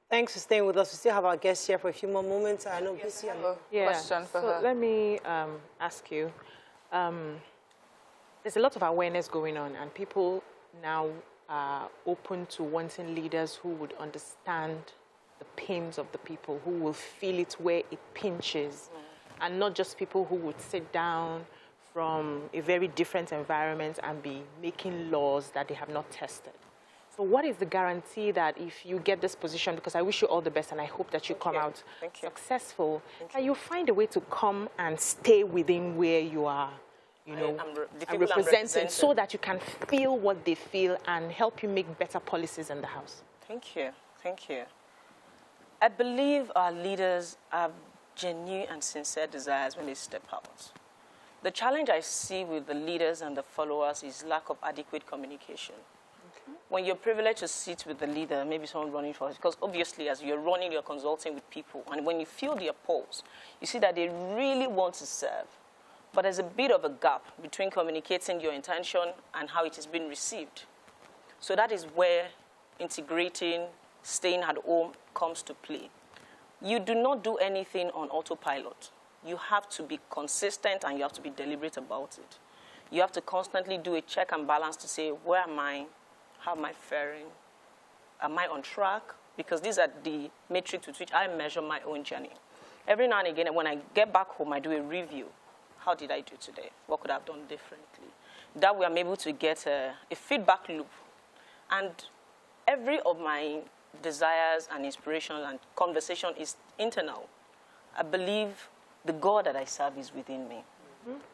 Thanks for staying with us. We still have our guests here for a few more moments. I know BC have a question for her. Let me ask you. There's a lot of awareness going on, and people now are open to wanting leaders who would understand the pains of the people, who will feel it where it pinches, and not just people who would sit down from a very different environment and be making laws that they have not tested. So what is the guarantee that if you get this position, because I wish you all the best and I hope that you come out successful, that you find a way to come and stay within where you are, you know, and representing, so that you can feel what they feel and help you make better policies in the House? Thank you. Thank you. I believe our leaders have genuine and sincere desires when they step out. The challenge I see with the leaders and the followers is lack of adequate communication. When you're privileged to sit with the leader, maybe someone running for us, because obviously as you're running, you're consulting with people. And when you feel their pulse, you see that they really want to serve. But there's a bit of a gap between communicating your intention and how it is being received. So that is where integrating, staying at home comes to play. You do not do anything on autopilot. You have to be consistent and you have to be deliberate about it. You have to constantly do a check and balance to say, where am I? How am I faring? Am I on track? Because these are the metrics with which I measure my own journey. Every now and again, when I get back home, I do a review. How did I do today? What could I have done differently? That way I'm able to get a feedback loop. And every of my desires and inspiration and conversation is internal. I believe the God that I serve is within me.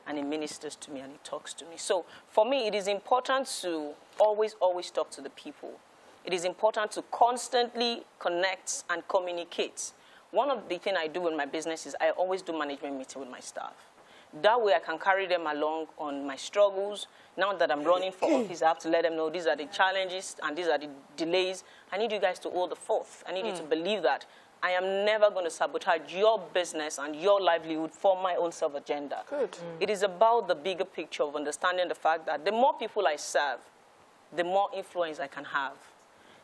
And he ministers to me and he talks to me. So for me, it is important to always talk to the people. It is important to constantly connect and communicate. One of the things I do in my business is I always do management meeting with my staff. That way I can carry them along on my struggles. Now that I'm running for office, I have to let them know these are the challenges and these are the delays. I need you guys to hold the forth. I need you to believe that I am never going to sabotage your business and your livelihood for my own self-agenda. Good. It is about the bigger picture of understanding the fact that the more people I serve, the more influence I can have.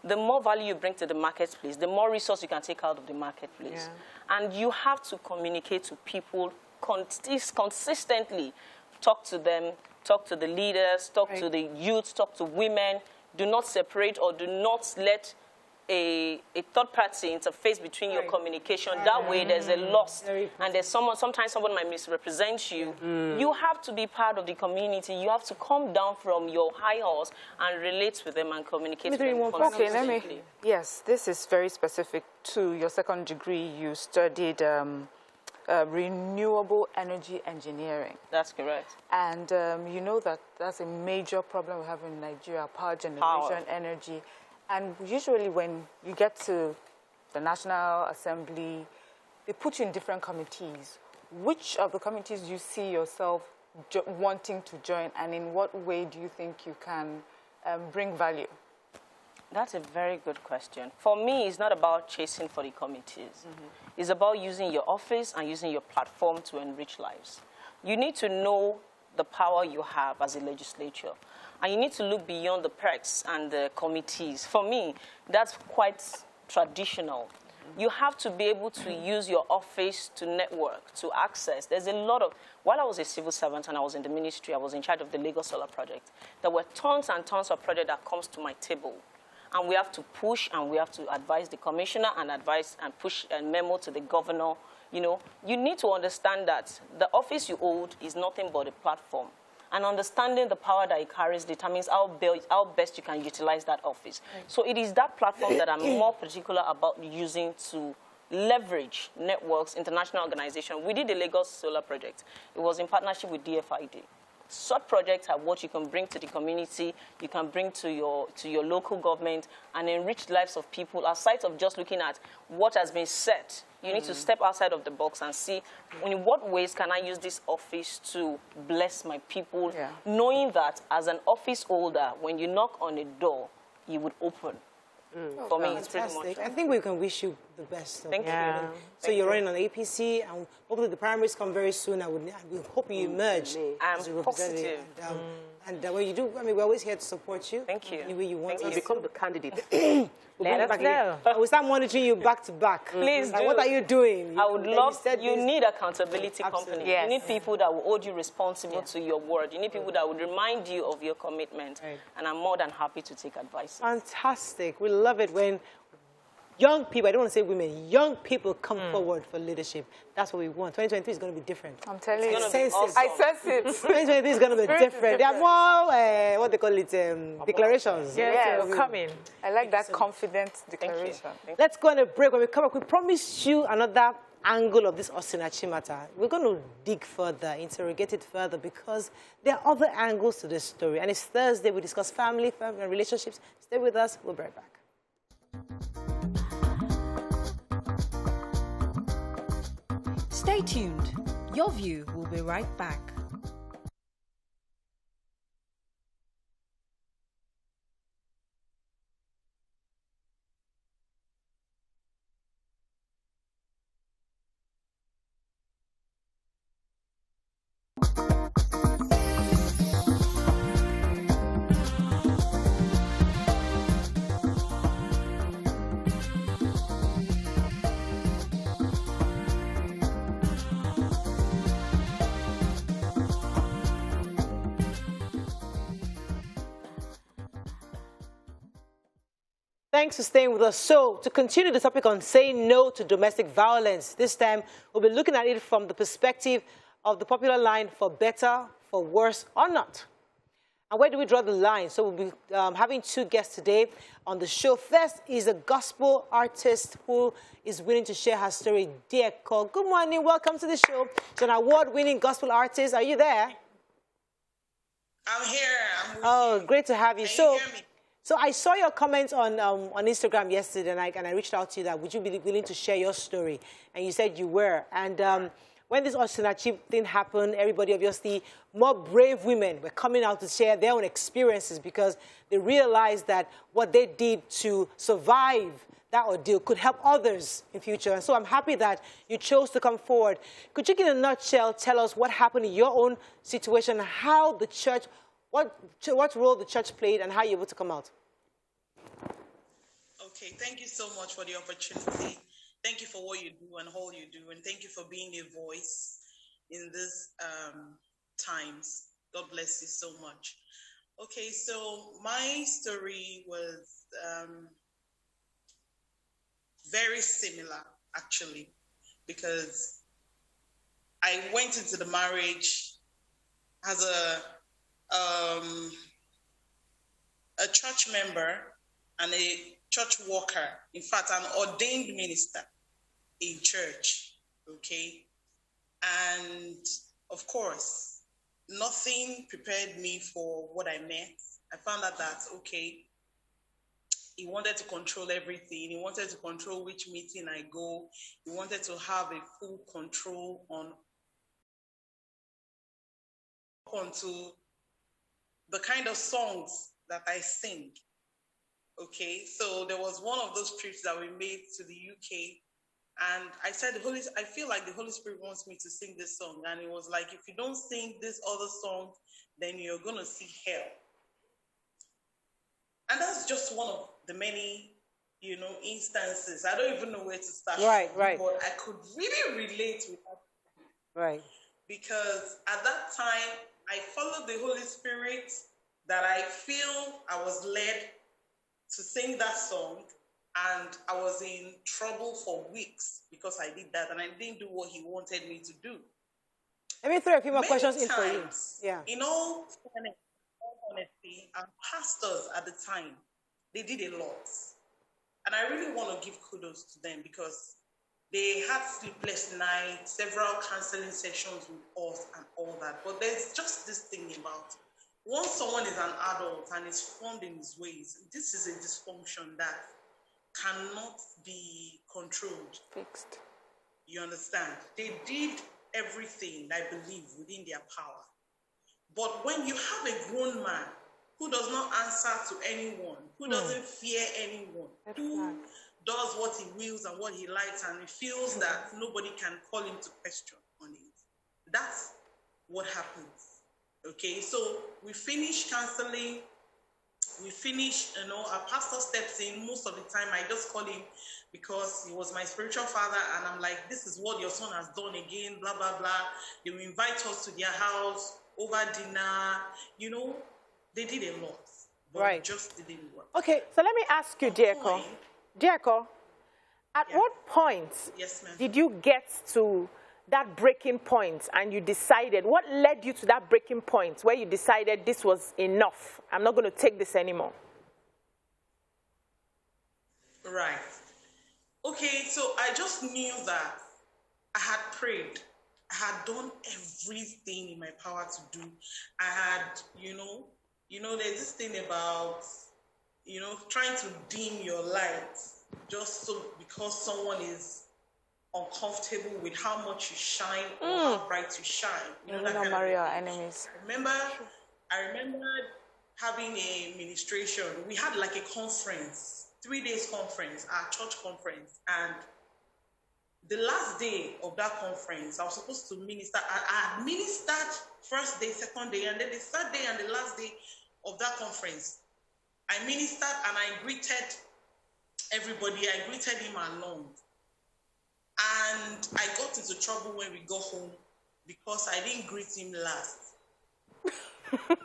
The more value you bring to the marketplace, the more resource you can take out of the marketplace. Yeah. And you have to communicate to people consistently. Talk to them, talk to the leaders, talk to the youth, talk to women. Do not separate or do not let a third party interface between your communication. That way there's a loss. And there's sometimes someone might misrepresent you. You have to be part of the community. You have to come down from your high horse and relate with them and communicate with them. Okay, yes, this is very specific to your second degree. You studied renewable energy engineering. That's correct. And you know that that's a major problem we have in Nigeria, power generation, energy. And usually when you get to the National Assembly, they put you in different committees. Which of the committees do you see yourself wanting to join, and in what way do you think you can bring value? That's a very good question. For me, it's not about chasing for the committees. It's about using your office and using your platform to enrich lives. You need to know the power you have as a legislature. And you need to look beyond the perks and the committees. For me, that's quite traditional. You have to be able to use your office to network, to access. There's a lot of, while I was a civil servant and I was in the ministry, I was in charge of the Lagos Solar Project. There were tons and tons of projects that comes to my table. And we have to push and we have to advise the commissioner and advise and push a memo to the governor. You know, you need to understand that the office you hold is nothing but a platform. and understanding the power that it carries determines how best you can utilize that office. So it is that platform that I'm more particular about using to leverage networks, international organizations. We did the Lagos Solar Project. It was in partnership with DFID. Such projects are what you can bring to the community, you can bring to your local government and enrich the lives of people aside of just looking at what has been set. You need to step outside of the box and see in what ways can I use this office to bless my people, knowing that as an office holder, when you knock on a door, you would open. For me, it's pretty much. I think we can wish you the best. Thank you. So you're running on APC, and hopefully the primaries come very soon. We hope you emerge as a representative. Positive. And when you do, I mean, we're always here to support you. Thank you. Any way you want. You become the candidate. Let us know. We'll start monitoring you back to back. Please do. What are you doing? I would love, you need accountability company. Yes. You need people that will hold you responsible to your word. You need people that would remind you of your commitment. And I'm more than happy to take advice. Fantastic. We love it when young people, I don't want to say women, young people come forward for leadership. That's what we want. 2023 is going to be different. I'm telling you. Awesome. I sense it. 2023 is going to be different. There are more, what they call it, declarations. Yes, we're coming. I like that confident declaration. Let's go on a break. When we come back, we promised you another angle of this Osinachi matter. We're going to dig further, interrogate it further, because there are other angles to this story. And it's Thursday. We discuss family and relationships. Stay with us. We'll be right back. Stay tuned. Your View will be right back. Thanks for staying with us. So, to continue the topic on saying no to domestic violence, this time we'll be looking at it from the perspective of the popular line, for better, for worse, or not. And where do we draw the line? So we'll be having two guests today on the show. First is a gospel artist who is willing to share her story, Dear Call. Good morning. Welcome to the show. She's an award-winning gospel artist. Are you there? I'm here. Great to have you. Can you hear me? So I saw your comments on Instagram yesterday, and I reached out to you that would you be willing to share your story? And you said you were. And when this Osinachi thing happened, everybody, obviously, more brave women were coming out to share their own experiences because they realized that what they did to survive that ordeal could help others in future. And so I'm happy that you chose to come forward. Could you, in a nutshell, tell us what happened in your own situation, how the church, what role the church played, and how you were able to come out? Okay, thank you so much for the opportunity. Thank you for what you do and all you do, and thank you for being a voice in these times. God bless you so much. Okay, so my story was very similar, actually, because I went into the marriage as a church member and a church worker, in fact, an ordained minister in church, okay? And of course, nothing prepared me for what I met. I found out that, okay, he wanted to control everything. He wanted to control which meeting I go. He wanted to have a full control onto the kind of songs that I sing. Okay, so there was one of those trips that we made to the UK, and I said, I feel like the Holy Spirit wants me to sing this song. And it was like, if you don't sing this other song, then you're going to see hell. And that's just one of the many, instances. I don't even know where to start. Right. But I could really relate with that. Right. Because at that time, I followed the Holy Spirit, that I feel I was led to sing that song, and I was in trouble for weeks because I did that, and I didn't do what he wanted me to do. Let me throw a few more Many questions in for you. times, Yeah. in all honesty, and pastors at the time, they did a lot. And I really want to give kudos to them because they had sleepless nights, several counseling sessions with us and all that. But there's just this thing about once someone is an adult and is formed in his ways, this is a dysfunction that cannot be controlled. Fixed. You understand? They did everything, I believe, within their power. But when you have a grown man who does not answer to anyone, who doesn't fear anyone, who does what he wills and what he likes, and he feels that nobody can call him to question on it, that's what happens. Okay, so we finish counseling, we finish, our pastor steps in. Most of the time, I just call him because he was my spiritual father, and I'm like, this is what your son has done again, blah, blah, blah. They will invite us to their house over dinner, they did a lot, but it just didn't work. Okay, so let me ask you, Dieko. Dieko, at what point did you get to that breaking point and you decided, what led you to that breaking point where you decided this was enough? I'm not going to take this anymore. Right. Okay, so I just knew that I had prayed. I had done everything in my power to do. I had, there's this thing about, trying to dim your light just so because someone is uncomfortable with how much you shine or how bright you shine. That kind marry our enemies. I remember having a ministration. We had like a conference, 3 days conference, our church conference, and the last day of that conference, I was supposed to minister. I had ministered first day, second day, and then the third day and the last day of that conference, I ministered and I greeted everybody. I greeted him alone. And I got into trouble when we got home because I didn't greet him last.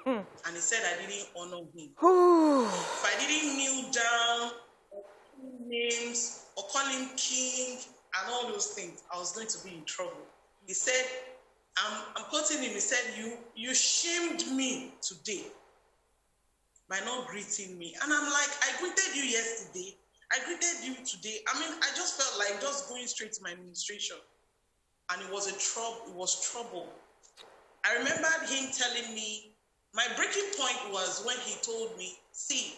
And he said I didn't honor him. If I didn't kneel down or call names or call him king and all those things, I was going to be in trouble. He said, I'm quoting him, he said, you shamed me today by not greeting me. And I'm like, I greeted you yesterday. I greeted you today. I mean, I just felt like just going straight to my administration. And it was trouble. I remembered him telling me, my breaking point was when he told me, see,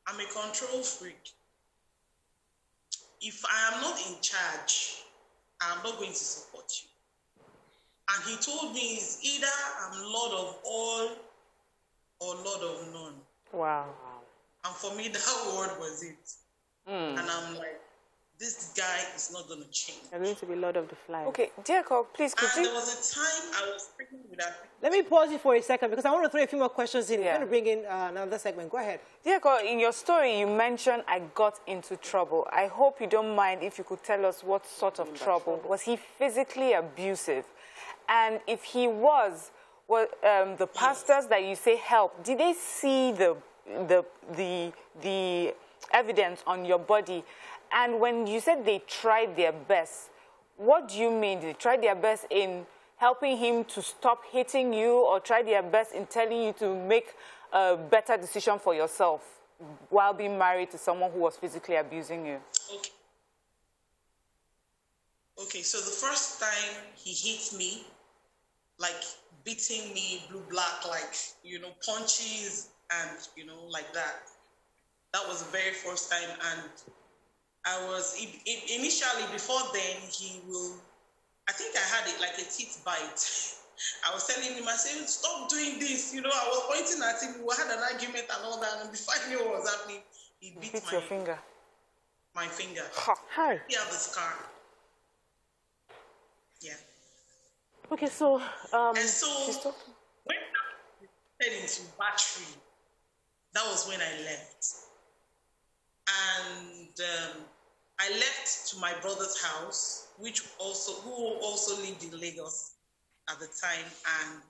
I'm a control freak. If I am not in charge, I'm not going to support you. And he told me it's either I'm Lord of all or Lord of none. Wow. And for me, that word was it. And I'm like, this guy is not going to change. I'm going to be Lord of the Flies. Okay, Dieko, please continue. And there was a time I was pregnant with that. Let me pause you for a second because I want to throw a few more questions in. I'm going to bring in another segment. Go ahead. Dieko, in your story, you mentioned I got into trouble. I hope you don't mind if you could tell us what sort of trouble. Was he physically abusive? And if he was the pastors that you say helped, did they see the evidence on your body? And when you said they tried their best, what do you mean? They tried their best in helping him to stop hitting you, or tried their best in telling you to make a better decision for yourself while being married to someone who was physically abusing you? Okay, so the first time he hit me, like beating me blue black, like, punches and, like that. That was the very first time. And I was, initially, before then, I think I had it like a teeth bite. I was telling him, I said, stop doing this. I was pointing at him. We had an argument and all that. And before I knew what was happening, he beat your finger. My finger. Hi. He had the scar. Yeah. Okay, so... and so, when I went into battery, that was when I left. And I left to my brother's house, who also lived in Lagos at the time. And,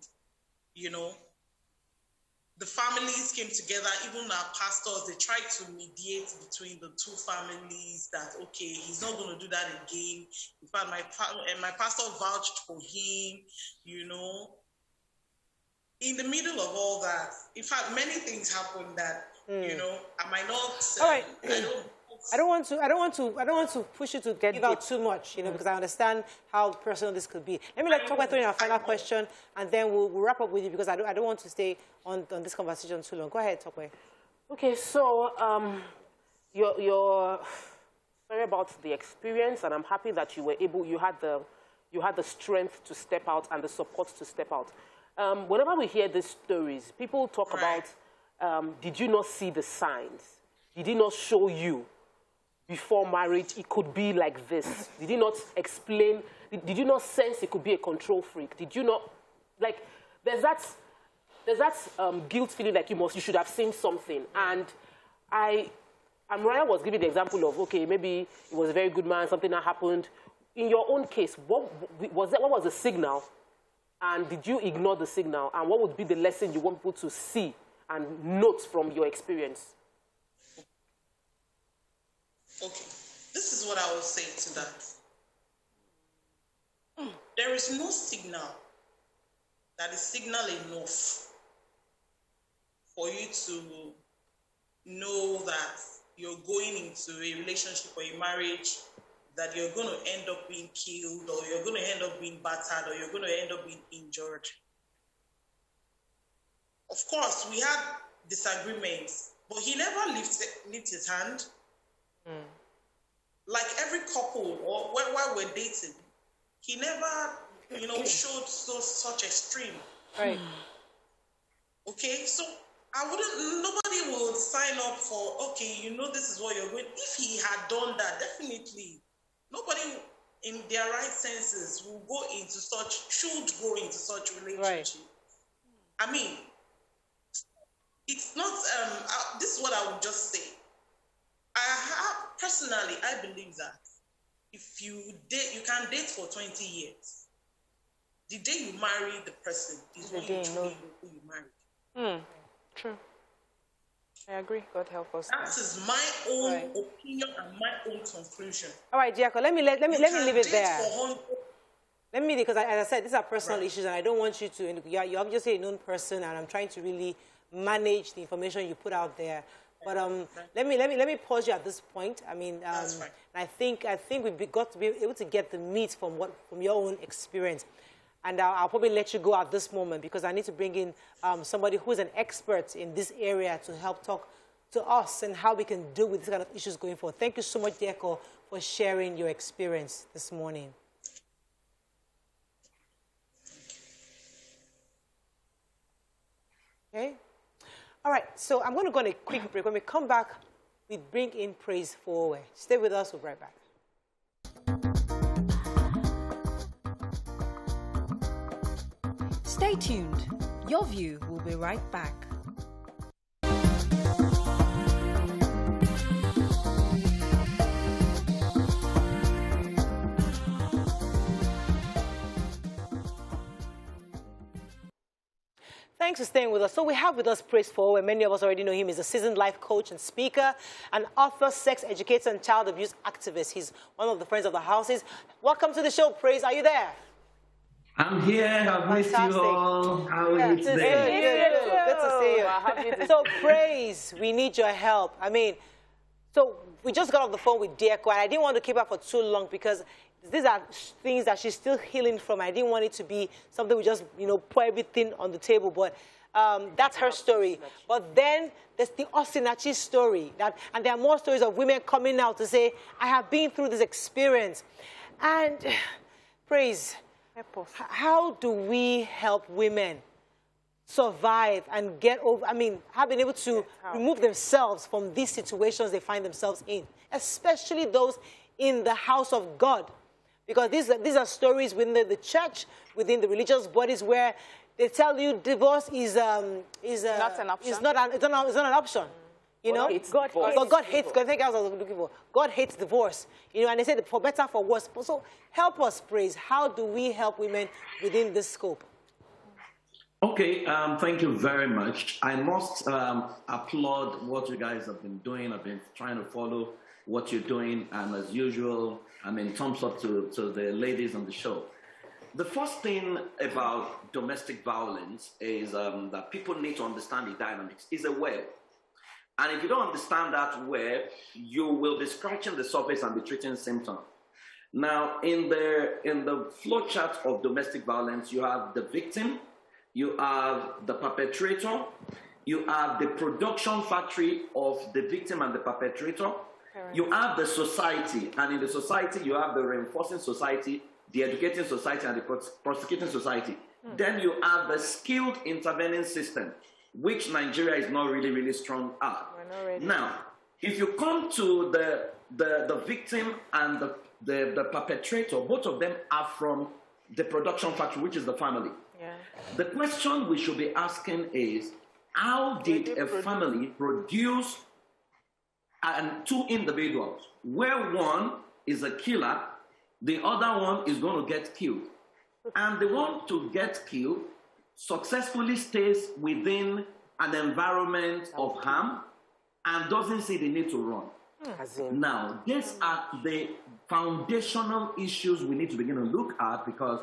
the families came together, even our pastors, they tried to mediate between the two families that, okay, he's not going to do that again. In fact, my pastor vouched for him, you know. In the middle of all that, in fact, many things happened that, you know, I might not, all right. I don't want to push you to give out too much, you know, because I understand how personal this could be. Let me talk about our final question, and then we'll wrap up with you, because I don't want to stay on this conversation too long. Go ahead, Tokwe. Okay, so you're sorry about the experience, and I'm happy that you had the strength to step out and the support to step out. Whenever we hear these stories, people talk about, did you not see the signs? Did he not show you? Before marriage, it could be like this. Did you not explain? Did you not sense it could be a control freak? Did you not, like, there's that guilt feeling like you should have seen something. And Mariah was giving the example of, okay, maybe he was a very good man, something that happened. In your own case, what was the signal? And did you ignore the signal? And what would be the lesson you want people to see and note from your experience? Okay, this is what I will say to that. There is no signal that is signal enough for you to know that you're going into a relationship or a marriage that you're going to end up being killed, or you're going to end up being battered, or you're going to end up being injured. Of course, we had disagreements, but he never lifted his hand. Like every couple, or while we're dating, he never, you know, showed such extreme. Right. Okay, so nobody would sign up for, okay, you know, this is what you're going. If he had done that, definitely, nobody in their right senses should go into such relationship. Right. I mean, it's not, this is what I would just say. Personally, I believe that if you date, you can date for 20 years. The day you marry the person is when you truly know who you married. True. I agree. God help us. That is my own opinion and my own conclusion. All right, Diako, let me leave it there. Because as I said, these are personal issues, and I don't want you to. You're obviously a known person, and I'm trying to really manage the information you put out there. But let me pause you at this point. I mean, I think we've got to be able to get the meat from your own experience, and I'll probably let you go at this moment, because I need to bring in somebody who is an expert in this area to help talk to us and how we can deal with this kind of issues going forward. Thank you so much, Diako, for sharing your experience this morning. Okay. All right, so I'm going to go on a quick break. When we come back, we bring in Praise Forward. Stay with us, we'll be right back. Stay tuned. Your View will be right back. Thanks for staying with us. So we have with us Praise Forward. Many of us already know him. He's a seasoned life coach and speaker, an author, sex educator, and child abuse activist. He's one of the friends of the houses. Welcome to the show, Praise. Are you there? I'm here. I've missed you all. How are you today? Good to see you. So, Praise, we need your help. I mean, so we just got off the phone with Diako, and I didn't want to keep her for too long because these are things that she's still healing from. I didn't want it to be something we just, you know, put everything on the table. But that's her story. But then there's the Osinachi story. And there are more stories of women coming out to say, I have been through this experience. And Praise, how do we help women survive and get over, have been able to remove themselves from these situations they find themselves in, especially those in the house of God? Because these are stories within the church, within the religious bodies, where they tell you divorce is not an option. It's not an option. You know, God hates. I think I was looking for. God hates divorce. You know, and they said for better, for worse. So help us, Praise. How do we help women within this scope? Okay, thank you very much. I must applaud what you guys have been doing. I've been trying to follow what you're doing, and as usual, I mean, thumbs up to the ladies on the show. The first thing about domestic violence is that people need to understand the dynamics. It's a web. And if you don't understand that web, you will be scratching the surface and be treating symptoms. Now, in the flow chart of domestic violence, you have the victim, you have the perpetrator, you have the production factory of the victim and the perpetrator, you have the society, and in the society, you have the reinforcing society, the educating society, and the prosecuting society. Then you have the skilled intervening system, which Nigeria is not really strong at. Now, if you come to the victim and the perpetrator, both of them are from the production factory, which is the family. Yeah. The question we should be asking is, how did a family produce two individuals, where one is a killer, the other one is going to get killed? And the one to get killed successfully stays within an environment of harm and doesn't see the need to run. Now, these are the foundational issues we need to begin to look at, because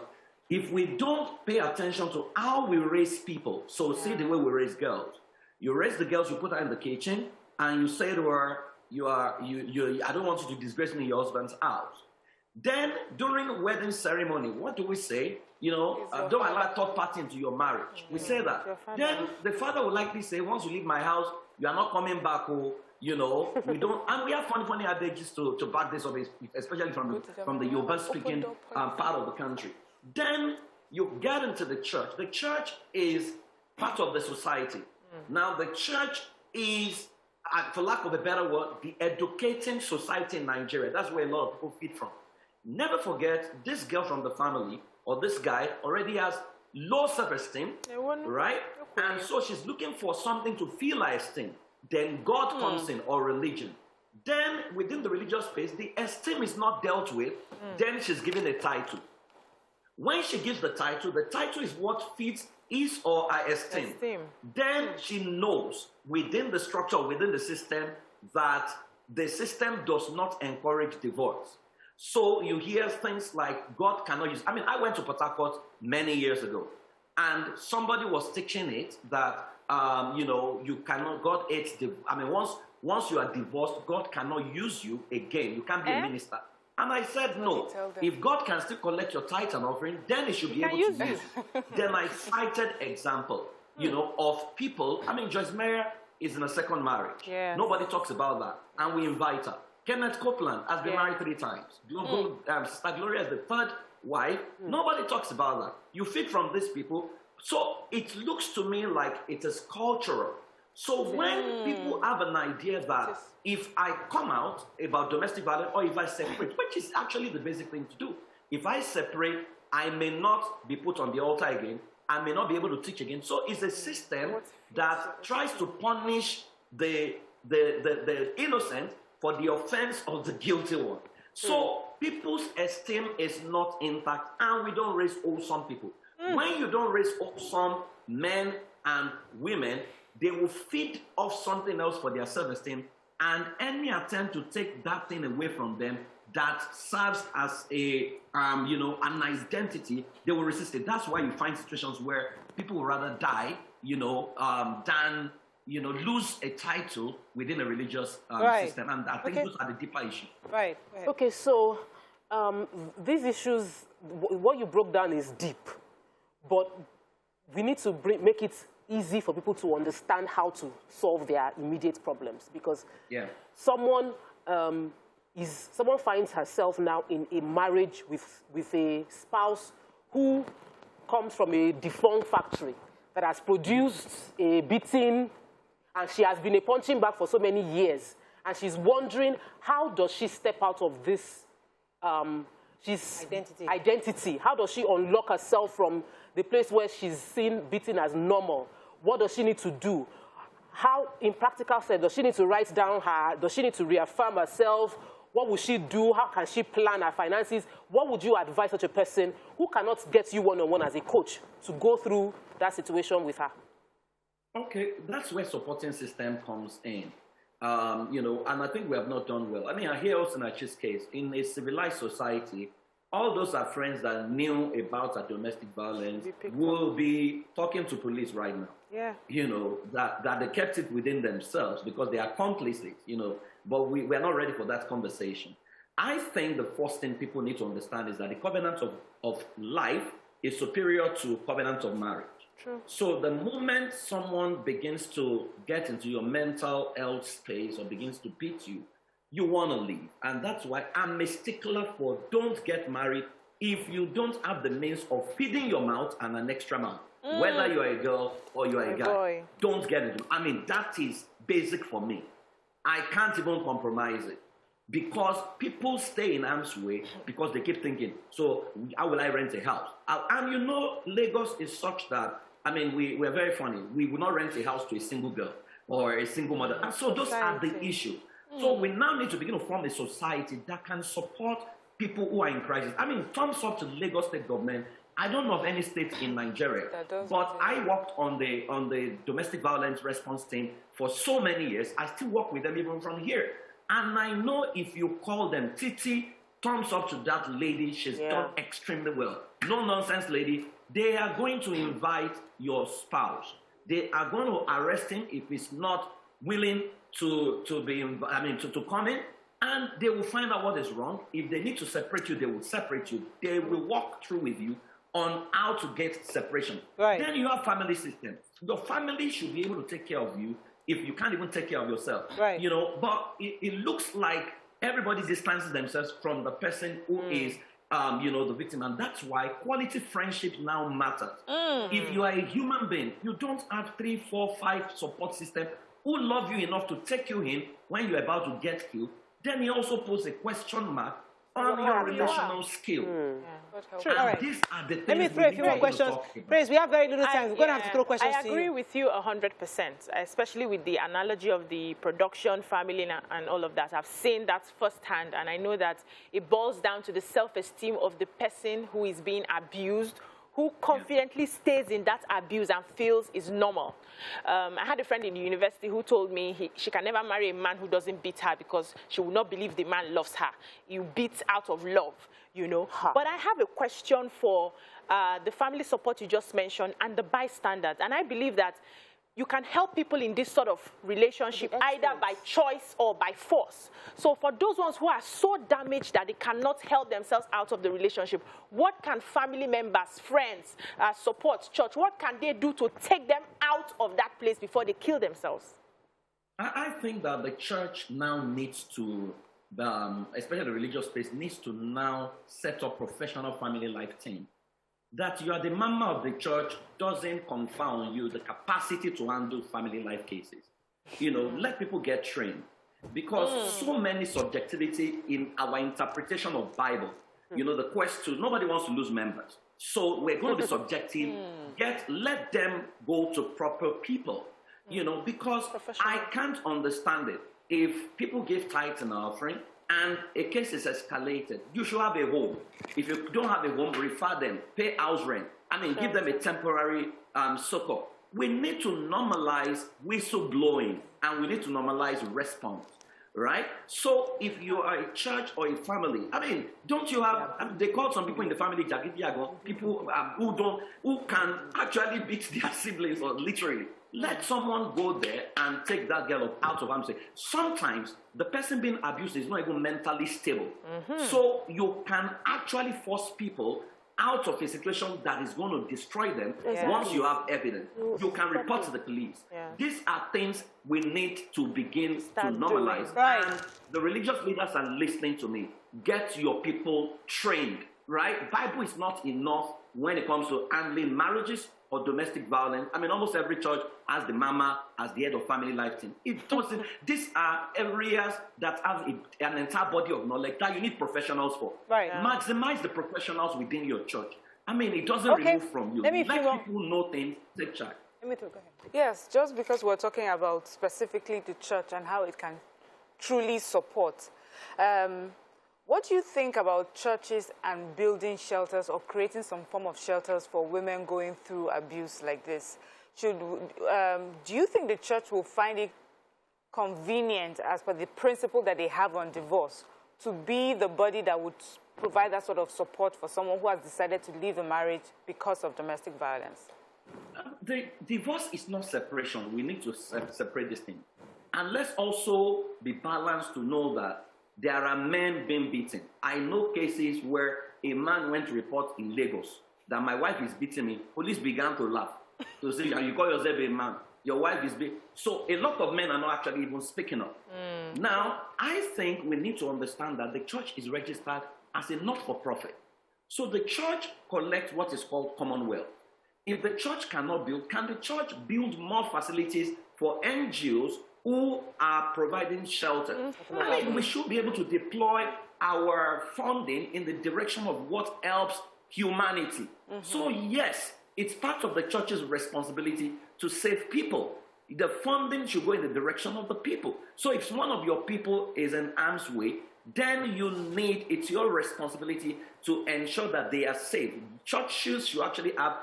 if we don't pay attention to how we raise people, so see the way we raise girls. You raise the girls, you put her in the kitchen, and you say to her, I don't want you to disgrace me in your husband's house. Then, during wedding ceremony, what do we say? You know, don't allow third party into your marriage. We say that. Then the father will likely say, once you leave my house, you are not coming back. Oh, you know, we don't. And we have funny adages to back this up, especially from the Yoruba-speaking part of the country. Then you get into the church. The church is part of the society. Now, the church is, for lack of a better word, the educating society in Nigeria. That's where a lot of people feed from. Never forget, this girl from the family, or this guy, already has low self-esteem, right? And so she's looking for something to feel her esteem. Then God comes in, or religion. Then, within the religious space, the esteem is not dealt with. Then she's given a title. When she gives the title is what feeds his or her esteem. Then she knows, within the structure, within the system, that the system does not encourage divorce. So you hear things like, God cannot use... I mean, I went to Port Harcourt many years ago, and somebody was teaching it that, you know, you cannot... God hates... I mean, once you are divorced, God cannot use you again. You can't be a minister. And I said, no. If God can still collect your tithe and offering, then He should be able to use you. Then I cited example, you know, of people... I mean, Joyce Meyer is in a second marriage. Yes. Nobody talks about that. And we invite her. Kenneth Copeland has been married 3 times. Sister Gloria is the 3rd wife. Nobody talks about that. You feed from these people. So it looks to me like it is cultural. So when people have an idea that if I come out about domestic violence, or if I separate, which is actually the basic thing to do, if I separate, I may not be put on the altar again. I may not be able to teach again. So it's a system that tries to punish the innocent for the offense of the guilty one. So people's esteem is not intact, and we don't raise wholesome people. When you don't raise wholesome men and women, they will feed off something else for their self-esteem, and any attempt to take that thing away from them that serves as a, you know, an identity, they will resist it. That's why you find situations where people will rather die, you know, than, you know, lose a title within a religious system. And I think those are the deeper issues. Right. Okay, so these issues, what you broke down is deep, but we need to make it easy for people to understand how to solve their immediate problems, because someone finds herself now in a marriage with a spouse who comes from a defunct factory that has produced a beating, and she has been a punching bag for so many years, and she's wondering, how does she step out of this identity? How does she unlock herself from the place where she's seen beating as normal? What does she need to do? How, in practical sense, does she need to write down does she need to reaffirm herself? What will she do? How can she plan her finances? What would you advise such a person who cannot get you one-on-one as a coach to go through that situation with her? Okay, that's where supporting system comes in. You know, and I think we have not done well. I mean, I hear also in Achi's case, in a civilized society, all those are friends that knew about a domestic violence will be talking to police right now. Yeah. You know, that they kept it within themselves because they are complicit, you know, but we're not ready for that conversation. I think the first thing people need to understand is that the covenant of life is superior to covenant of marriage. True. So the moment someone begins to get into your mental health space or begins to beat you, you want to leave. And that's why I'm a stickler for don't get married if you don't have the means of feeding your mouth and an extra mouth. Whether you're a girl or you're a guy, boy. Don't get into it. I mean, that is basic for me. I can't even compromise it. Because people stay in harm's way because they keep thinking, so how will I rent a house? And you know, Lagos is such that, I mean, we're very funny. We will not rent a house to a single girl or a single mother. And so those are the issues. So we now need to begin to form a society that can support people who are in crisis. I mean, thumbs up to the Lagos state government. I don't know of any state in Nigeria, but I worked on the domestic violence response team for so many years. I still work with them even from here. And I know if you call them Titi, thumbs up to that lady. She's done extremely well. No nonsense lady. They are going to invite your spouse. They are going to arrest him if he's not willing to come in. And they will find out what is wrong. If they need to separate you, they will separate you. They will walk through with you on how to get separation. Right. Then you have family system. Your family should be able to take care of you if you can't even take care of yourself. Right. You know, but it looks like everybody distances themselves from the person who is, you know, the victim. And that's why quality friendship now matters. If you are a human being, you don't have 3, 4, 5 support systems who love you enough to take you in when you're about to get killed, then he also poses a question mark on your relational skill. True. All right. These are the things. Let me throw a few more questions. Praise, we have very little time. We're going to have to throw questions to you. I agree with you 100%, especially with the analogy of the production, family, and all of that. I've seen that firsthand, and I know that it boils down to the self-esteem of the person who is being abused, who confidently stays in that abuse and feels is normal. I had a friend in the university who told me she can never marry a man who doesn't beat her because she will not believe the man loves her. You beat out of love, you know. But I have a question for the family support you just mentioned and the bystanders. And I believe that you can help people in this sort of relationship either by choice or by force. So for those ones who are so damaged that they cannot help themselves out of the relationship, what can family members, friends, support, church, what can they do to take them out of that place before they kill themselves? I think that the church now needs to, especially the religious space, needs to now set up professional family life team. That you are the mama of the church doesn't confer on you the capacity to handle family life cases. You know, let people get trained. Because so many subjectivity in our interpretation of Bible. You know, the question, nobody wants to lose members. So we're going to be subjective. Let them go to proper people. You know, because I can't understand it. If people give tithes and offering, and a case is escalated, you should have a home. If you don't have a home, refer them, pay house rent. I mean, give them a temporary succor. We need to normalize whistleblowing, and we need to normalize response, right? So if you are a church or a family, I mean, don't you have, they call some people in the family Jagidiago, people who can actually beat their siblings, or literally. Let someone go there and take that girl out of harm's way. Sometimes the person being abused is not even mentally stable. So you can actually force people out of a situation that is going to destroy them once you have evidence. You can report to the police. These are things we need to begin to normalize. And the religious leaders are listening to me. Get your people trained, right? Bible is not enough when it comes to handling marriages or domestic violence. I mean, almost every church has the mama as the head of family life team. It doesn't. These are areas that have an entire body of knowledge that you need professionals for. Right. Maximize the professionals within your church. I mean, it doesn't remove from you. Let people know things. Take charge. Let me go ahead. Yes, just because we're talking about specifically the church and how it can truly support. What do you think about churches and building shelters or creating some form of shelters for women going through abuse like this? Do you think the church will find it convenient, as per the principle that they have on divorce, to be the body that would provide that sort of support for someone who has decided to leave a marriage because of domestic violence? The divorce is not separation. We need to separate this thing. And let's also be balanced to know that there are men being beaten. I know cases where a man went to report in Lagos that my wife is beating me. Police began to laugh. To say, you call yourself a man. Your wife is beating. So a lot of men are not actually even speaking up. Now, I think we need to understand that the church is registered as a not-for-profit. So the church collects what is called commonwealth. If the church cannot build, can the church build more facilities for NGOs who are providing shelter? I mean, we should be able to deploy our funding in the direction of what helps humanity. So yes, it's part of the church's responsibility to save people. The funding should go in the direction of the people. So if one of your people is in harm's way, then it's your responsibility to ensure that they are safe. Churches should actually have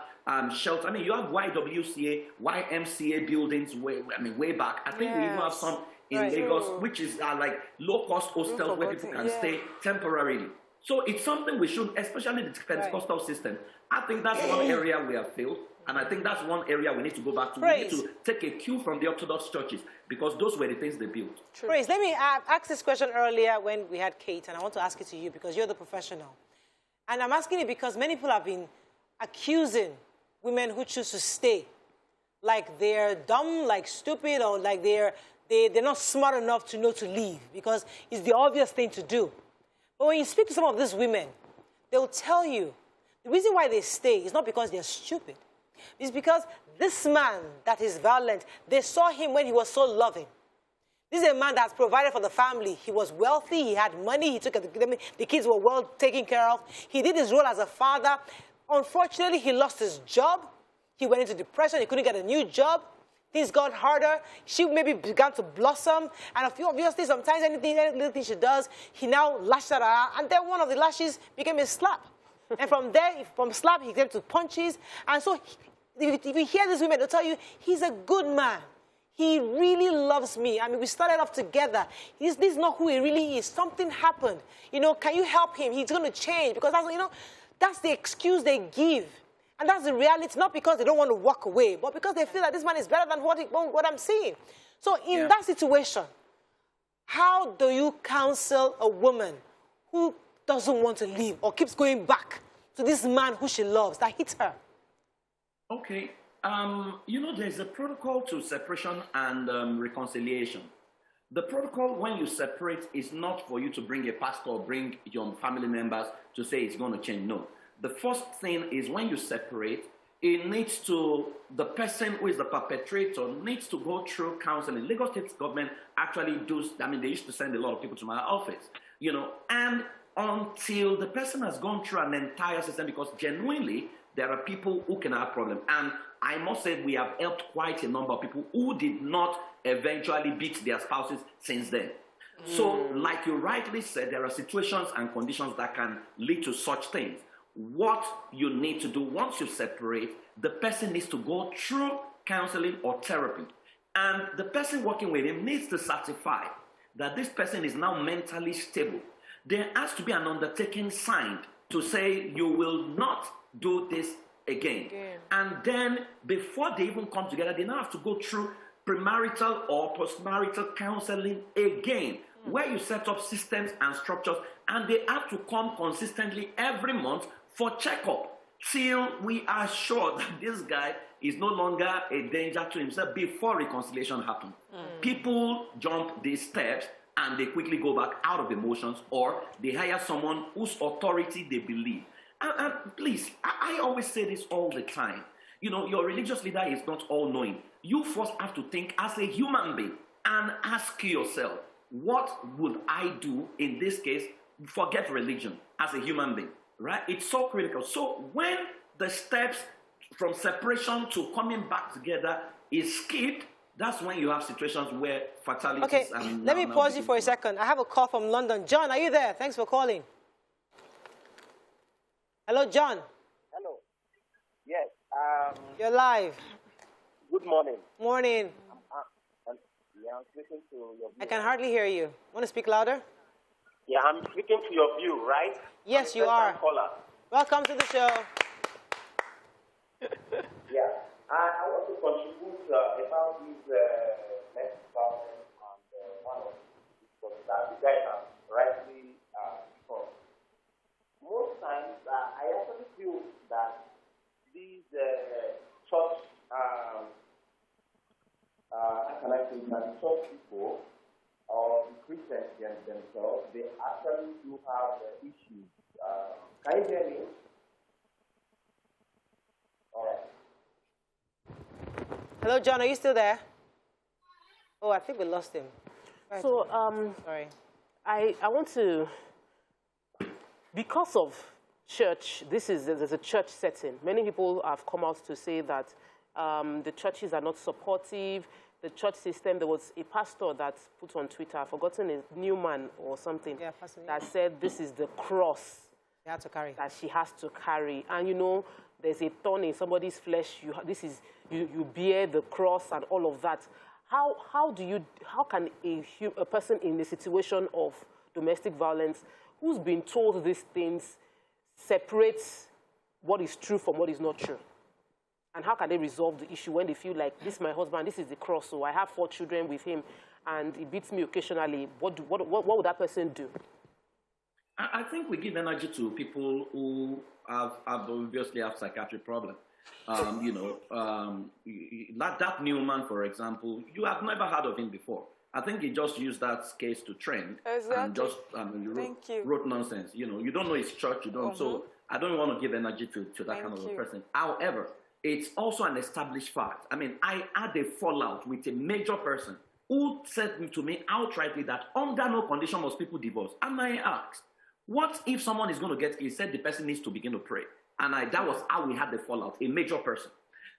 shelter. I mean, you have YWCA, YMCA buildings way back. I think we even have some in Lagos, which is like low-cost hostels where people can stay temporarily. So it's something we should, especially the Pentecostal system. I think that's one area we have failed. And I think that's one area we need to go back to. Praise. We need to take a cue from the Orthodox churches because those were the things they built. Praise, let me ask this question earlier when we had Kate, and I want to ask it to you because you're the professional. And I'm asking it because many people have been accusing women who choose to stay like they're dumb, like stupid, or like they're not smart enough to know to leave because it's the obvious thing to do. But when you speak to some of these women, they'll tell you the reason why they stay is not because they're stupid. It's because this man that is violent, they saw him when he was so loving. This is a man that's provided for the family. He was wealthy, he had money, he took the kids were well taken care of. He did his role as a father. Unfortunately, he lost his job. He went into depression, he couldn't get a new job. Things got harder. She maybe began to blossom. And obviously, sometimes any little thing she does, he now lashed at her. And then one of the lashes became a slap. And from there, from slap, he came to punches. And so if you hear these women, they'll tell you, he's a good man. He really loves me. I mean, we started off together. This is not who he really is. Something happened. You know, can you help him? He's going to change. Because that's, that's the excuse they give. And that's the reality, not because they don't want to walk away, but because they feel that this man is better than what I'm seeing. So in that situation, how do you counsel a woman who doesn't want to leave or keeps going back to this man who she loves that hits her? Okay. There's a protocol to separation and reconciliation. The protocol when you separate is not for you to bring a pastor or bring your family members to say it's going to change. No. The first thing is when you separate, the person who is the perpetrator needs to go through counseling. Lagos State government actually does, they used to send a lot of people to my office, and until the person has gone through an entire system, because genuinely, there are people who can have problems. And I must say we have helped quite a number of people who did not eventually beat their spouses since then. So, like you rightly said, there are situations and conditions that can lead to such things. What you need to do once you separate, the person needs to go through counseling or therapy. And the person working with him needs to certify that this person is now mentally stable. There has to be an undertaking signed to say you will not do this again. And then before they even come together, they now have to go through premarital or postmarital counseling again, where you set up systems and structures, and they have to come consistently every month for checkup till we are sure that this guy is no longer a danger to himself before reconciliation happens. People jump these steps and they quickly go back out of emotions, or they hire someone whose authority they believe. And please, I always say this all the time. Your religious leader is not all-knowing. You first have to think as a human being and ask yourself, what would I do in this case? Forget religion as a human being, right? It's so critical. So when the steps from separation to coming back together is skipped, that's when you have situations where fatalities... Okay, let me pause you for a second. I have a call from London. John, are you there? Thanks for calling. Hello, John. Hello. Yes. You're live. Good morning. Morning. Yeah, I'm speaking to your view. I can hardly hear you. Want to speak louder? Yeah, I'm speaking to your view, right? Yes, you are. Caller. Welcome to the show. Yeah. I want to contribute about this domestic violence and one of the that you guys have rightly discussed. Most times, I actually feel that these church, how can I say that church people or the Christians themselves, they actually do have issues. Can you hear me? All right. Hello, John. Are you still there? Oh, I think we lost him. Right. So, sorry. I want to, because of church, there's a church setting. Many people have come out to say that the churches are not supportive. The church system, there was a pastor that put on Twitter, I've forgotten his Newman or something, that said this is the cross she had to carry. That she has to carry. And you know, there's a thorn in somebody's flesh. You bear the cross and all of that. How can a person in a situation of domestic violence who's been told these things separate what is true from what is not true? And how can they resolve the issue when they feel like, this is my husband, this is the cross, so I have 4 children with him, and he beats me occasionally. What would that person do? I think we give energy to people who have obviously have psychiatric problems. That Newman, for example, you have never heard of him before. I think he just used that case to trend and just wrote nonsense. You don't know his church, you don't. So I don't want to give energy to that kind of a person. However, it's also an established fact. I mean, I had a fallout with a major person who said to me outrightly that under no condition must people divorce. And I asked, what if someone is going to get, he said the person needs to begin to pray. And that was how we had the fallout, a major person.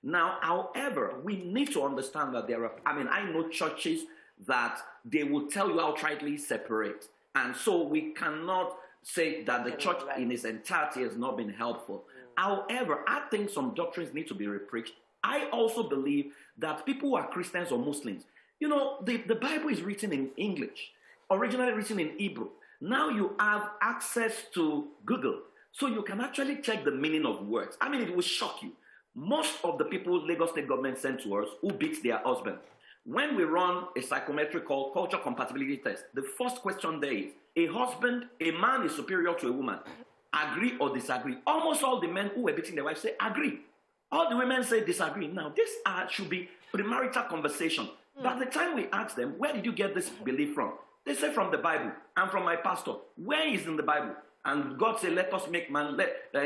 Now, however, we need to understand that I know churches that they will tell you outrightly separate. And so we cannot say that the church in its entirety has not been helpful. However, I think some doctrines need to be repreached. I also believe that people who are Christians or Muslims, the Bible is written in English, originally written in Hebrew. Now you have access to Google, so you can actually check the meaning of words. I mean, it will shock you. Most of the people Lagos State government sent to us who beat their husband, when we run a psychometric called culture compatibility test, the first question there is, a man is superior to a woman. Agree or disagree? Almost all the men who were beating their wives say agree. All the women say disagree. Now, this should be premarital conversation. By the time we ask them, where did you get this belief from? They say from the Bible and from my pastor. Where is in the Bible? And God said, let us make man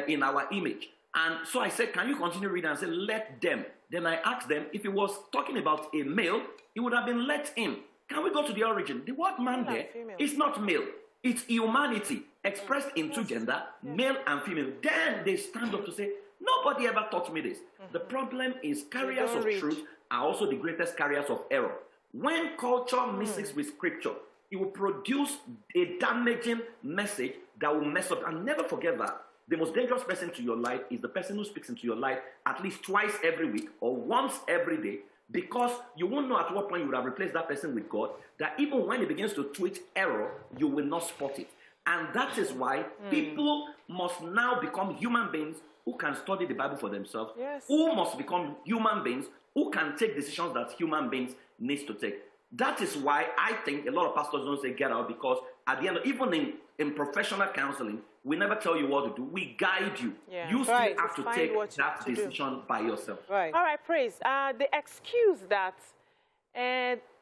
in our image. And so I said, can you continue reading? And say, let them. Then I asked them, if he was talking about a male, it would have been let him. Can we go to the origin? The word man there is not male. It's humanity expressed into gender, male and female. Then they stand up to say, nobody ever taught me this. The problem is carriers of truth are also the greatest carriers of error. When culture mixes with scripture, it will produce a damaging message that will mess up. And never forget that the most dangerous person to your life is the person who speaks into your life at least twice every week or once every day, because you won't know at what point you would have replaced that person with God, that even when he begins to tweet error, you will not spot it. And that is why people must now become human beings who can study the Bible for themselves, who must become human beings who can take decisions that human beings need to take. That is why I think a lot of pastors don't say get out, because at the end, even in professional counseling, we never tell you what to do. We guide you. You still have to take that decision by yourself. All right, Praise. The excuse that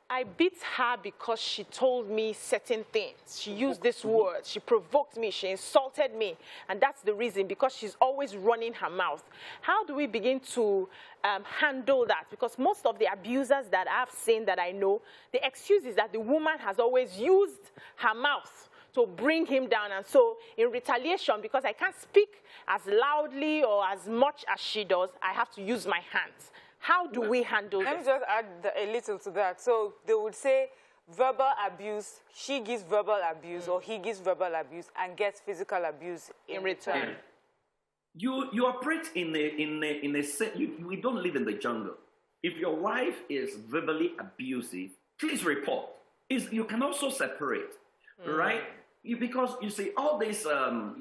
I beat her because she told me certain things. She used this word. She provoked me. She insulted me. And that's the reason, because she's always running her mouth. How do we begin to handle that? Because most of the abusers that I've seen, that I know, the excuse is that the woman has always used her mouth to bring him down. And so in retaliation, because I can't speak as loudly or as much as she does, I have to use my hands. How do we handle Let me this? just add a little to that. So they would say verbal abuse, she gives verbal abuse, or he gives verbal abuse and gets physical abuse in return. You operate in a we don't live in the jungle. If your wife is verbally abusive, please report. You can also separate, right? Because you see, all this, I've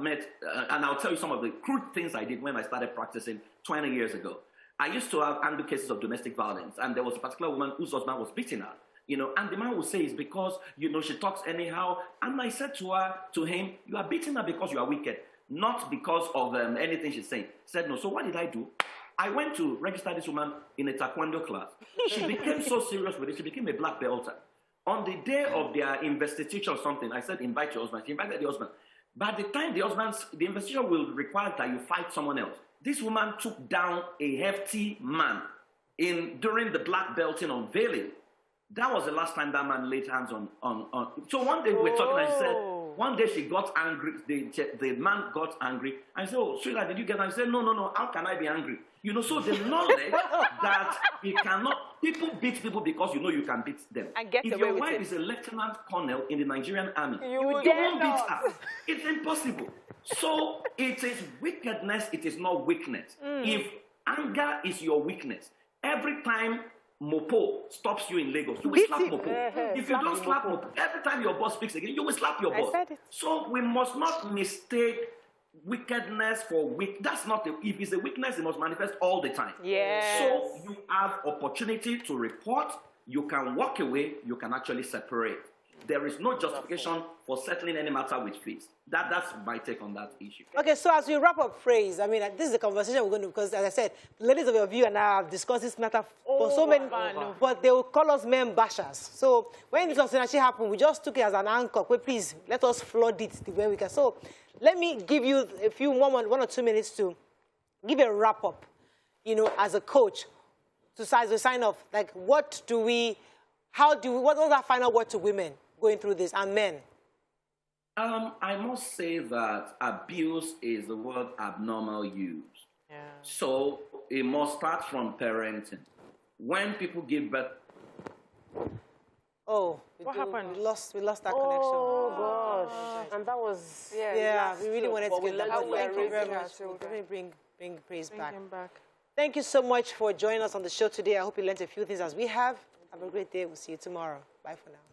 met, and I'll tell you some of the crude things I did when I started practicing 20 years ago. I used to handle cases of domestic violence, and there was a particular woman whose husband was beating her, and the man would say it's because, she talks anyhow. And I said to him, you are beating her because you are wicked, not because of anything she's saying. He said, no. So what did I do? I went to register this woman in a taekwondo class. She became so serious with it, she became a black belter. On the day of their investigation or something, I said, invite your husband. She invited the husband. By the time the investigation will require that you fight someone else, this woman took down a hefty man during the black belting unveiling. That was the last time that man laid hands on. So one day we were talking, and she said, one day she got angry, the man got angry, and I said, oh, sweetheart, did you get angry? I said, no, how can I be angry? So the knowledge that people beat people because you can beat them. If your wife is a lieutenant colonel in the Nigerian army, you won't beat her. It's impossible. So it is wickedness, it is not weakness. If anger is your weakness, every time Mopo stops you in Lagos, you will slap Mopo. If you don't slap Mopo, every time your boss speaks again, you will slap your boss. So we must not mistake wickedness for weak. That's not if it's a weakness, it must manifest all the time. So you have opportunity to report, you can walk away, you can actually separate. There is no justification for settling any matter with fees. That's my take on that issue. Okay, so as we wrap up praise, this is a conversation we're going to, because as I said, the ladies of YourView and I have discussed this matter for so many, but they will call us men bashers. So when this was actually happened, we just took it as an anchor. Well, please, let us flood it the way we can. So let me give you a few 1 or 2 minutes to give a wrap up, as a coach, to sign off. Like, what was our final word to women going through this, and men? I must say that abuse is the word abnormal used. So it must start from parenting. When people give birth. What happened? We lost that connection. Oh gosh, and that was we really wanted to get that. Thank you very much. Let me bring praise back. Thank you so much for joining us on the show today. I hope you learned a few things as we have. Have a great day. We'll see you tomorrow. Bye for now.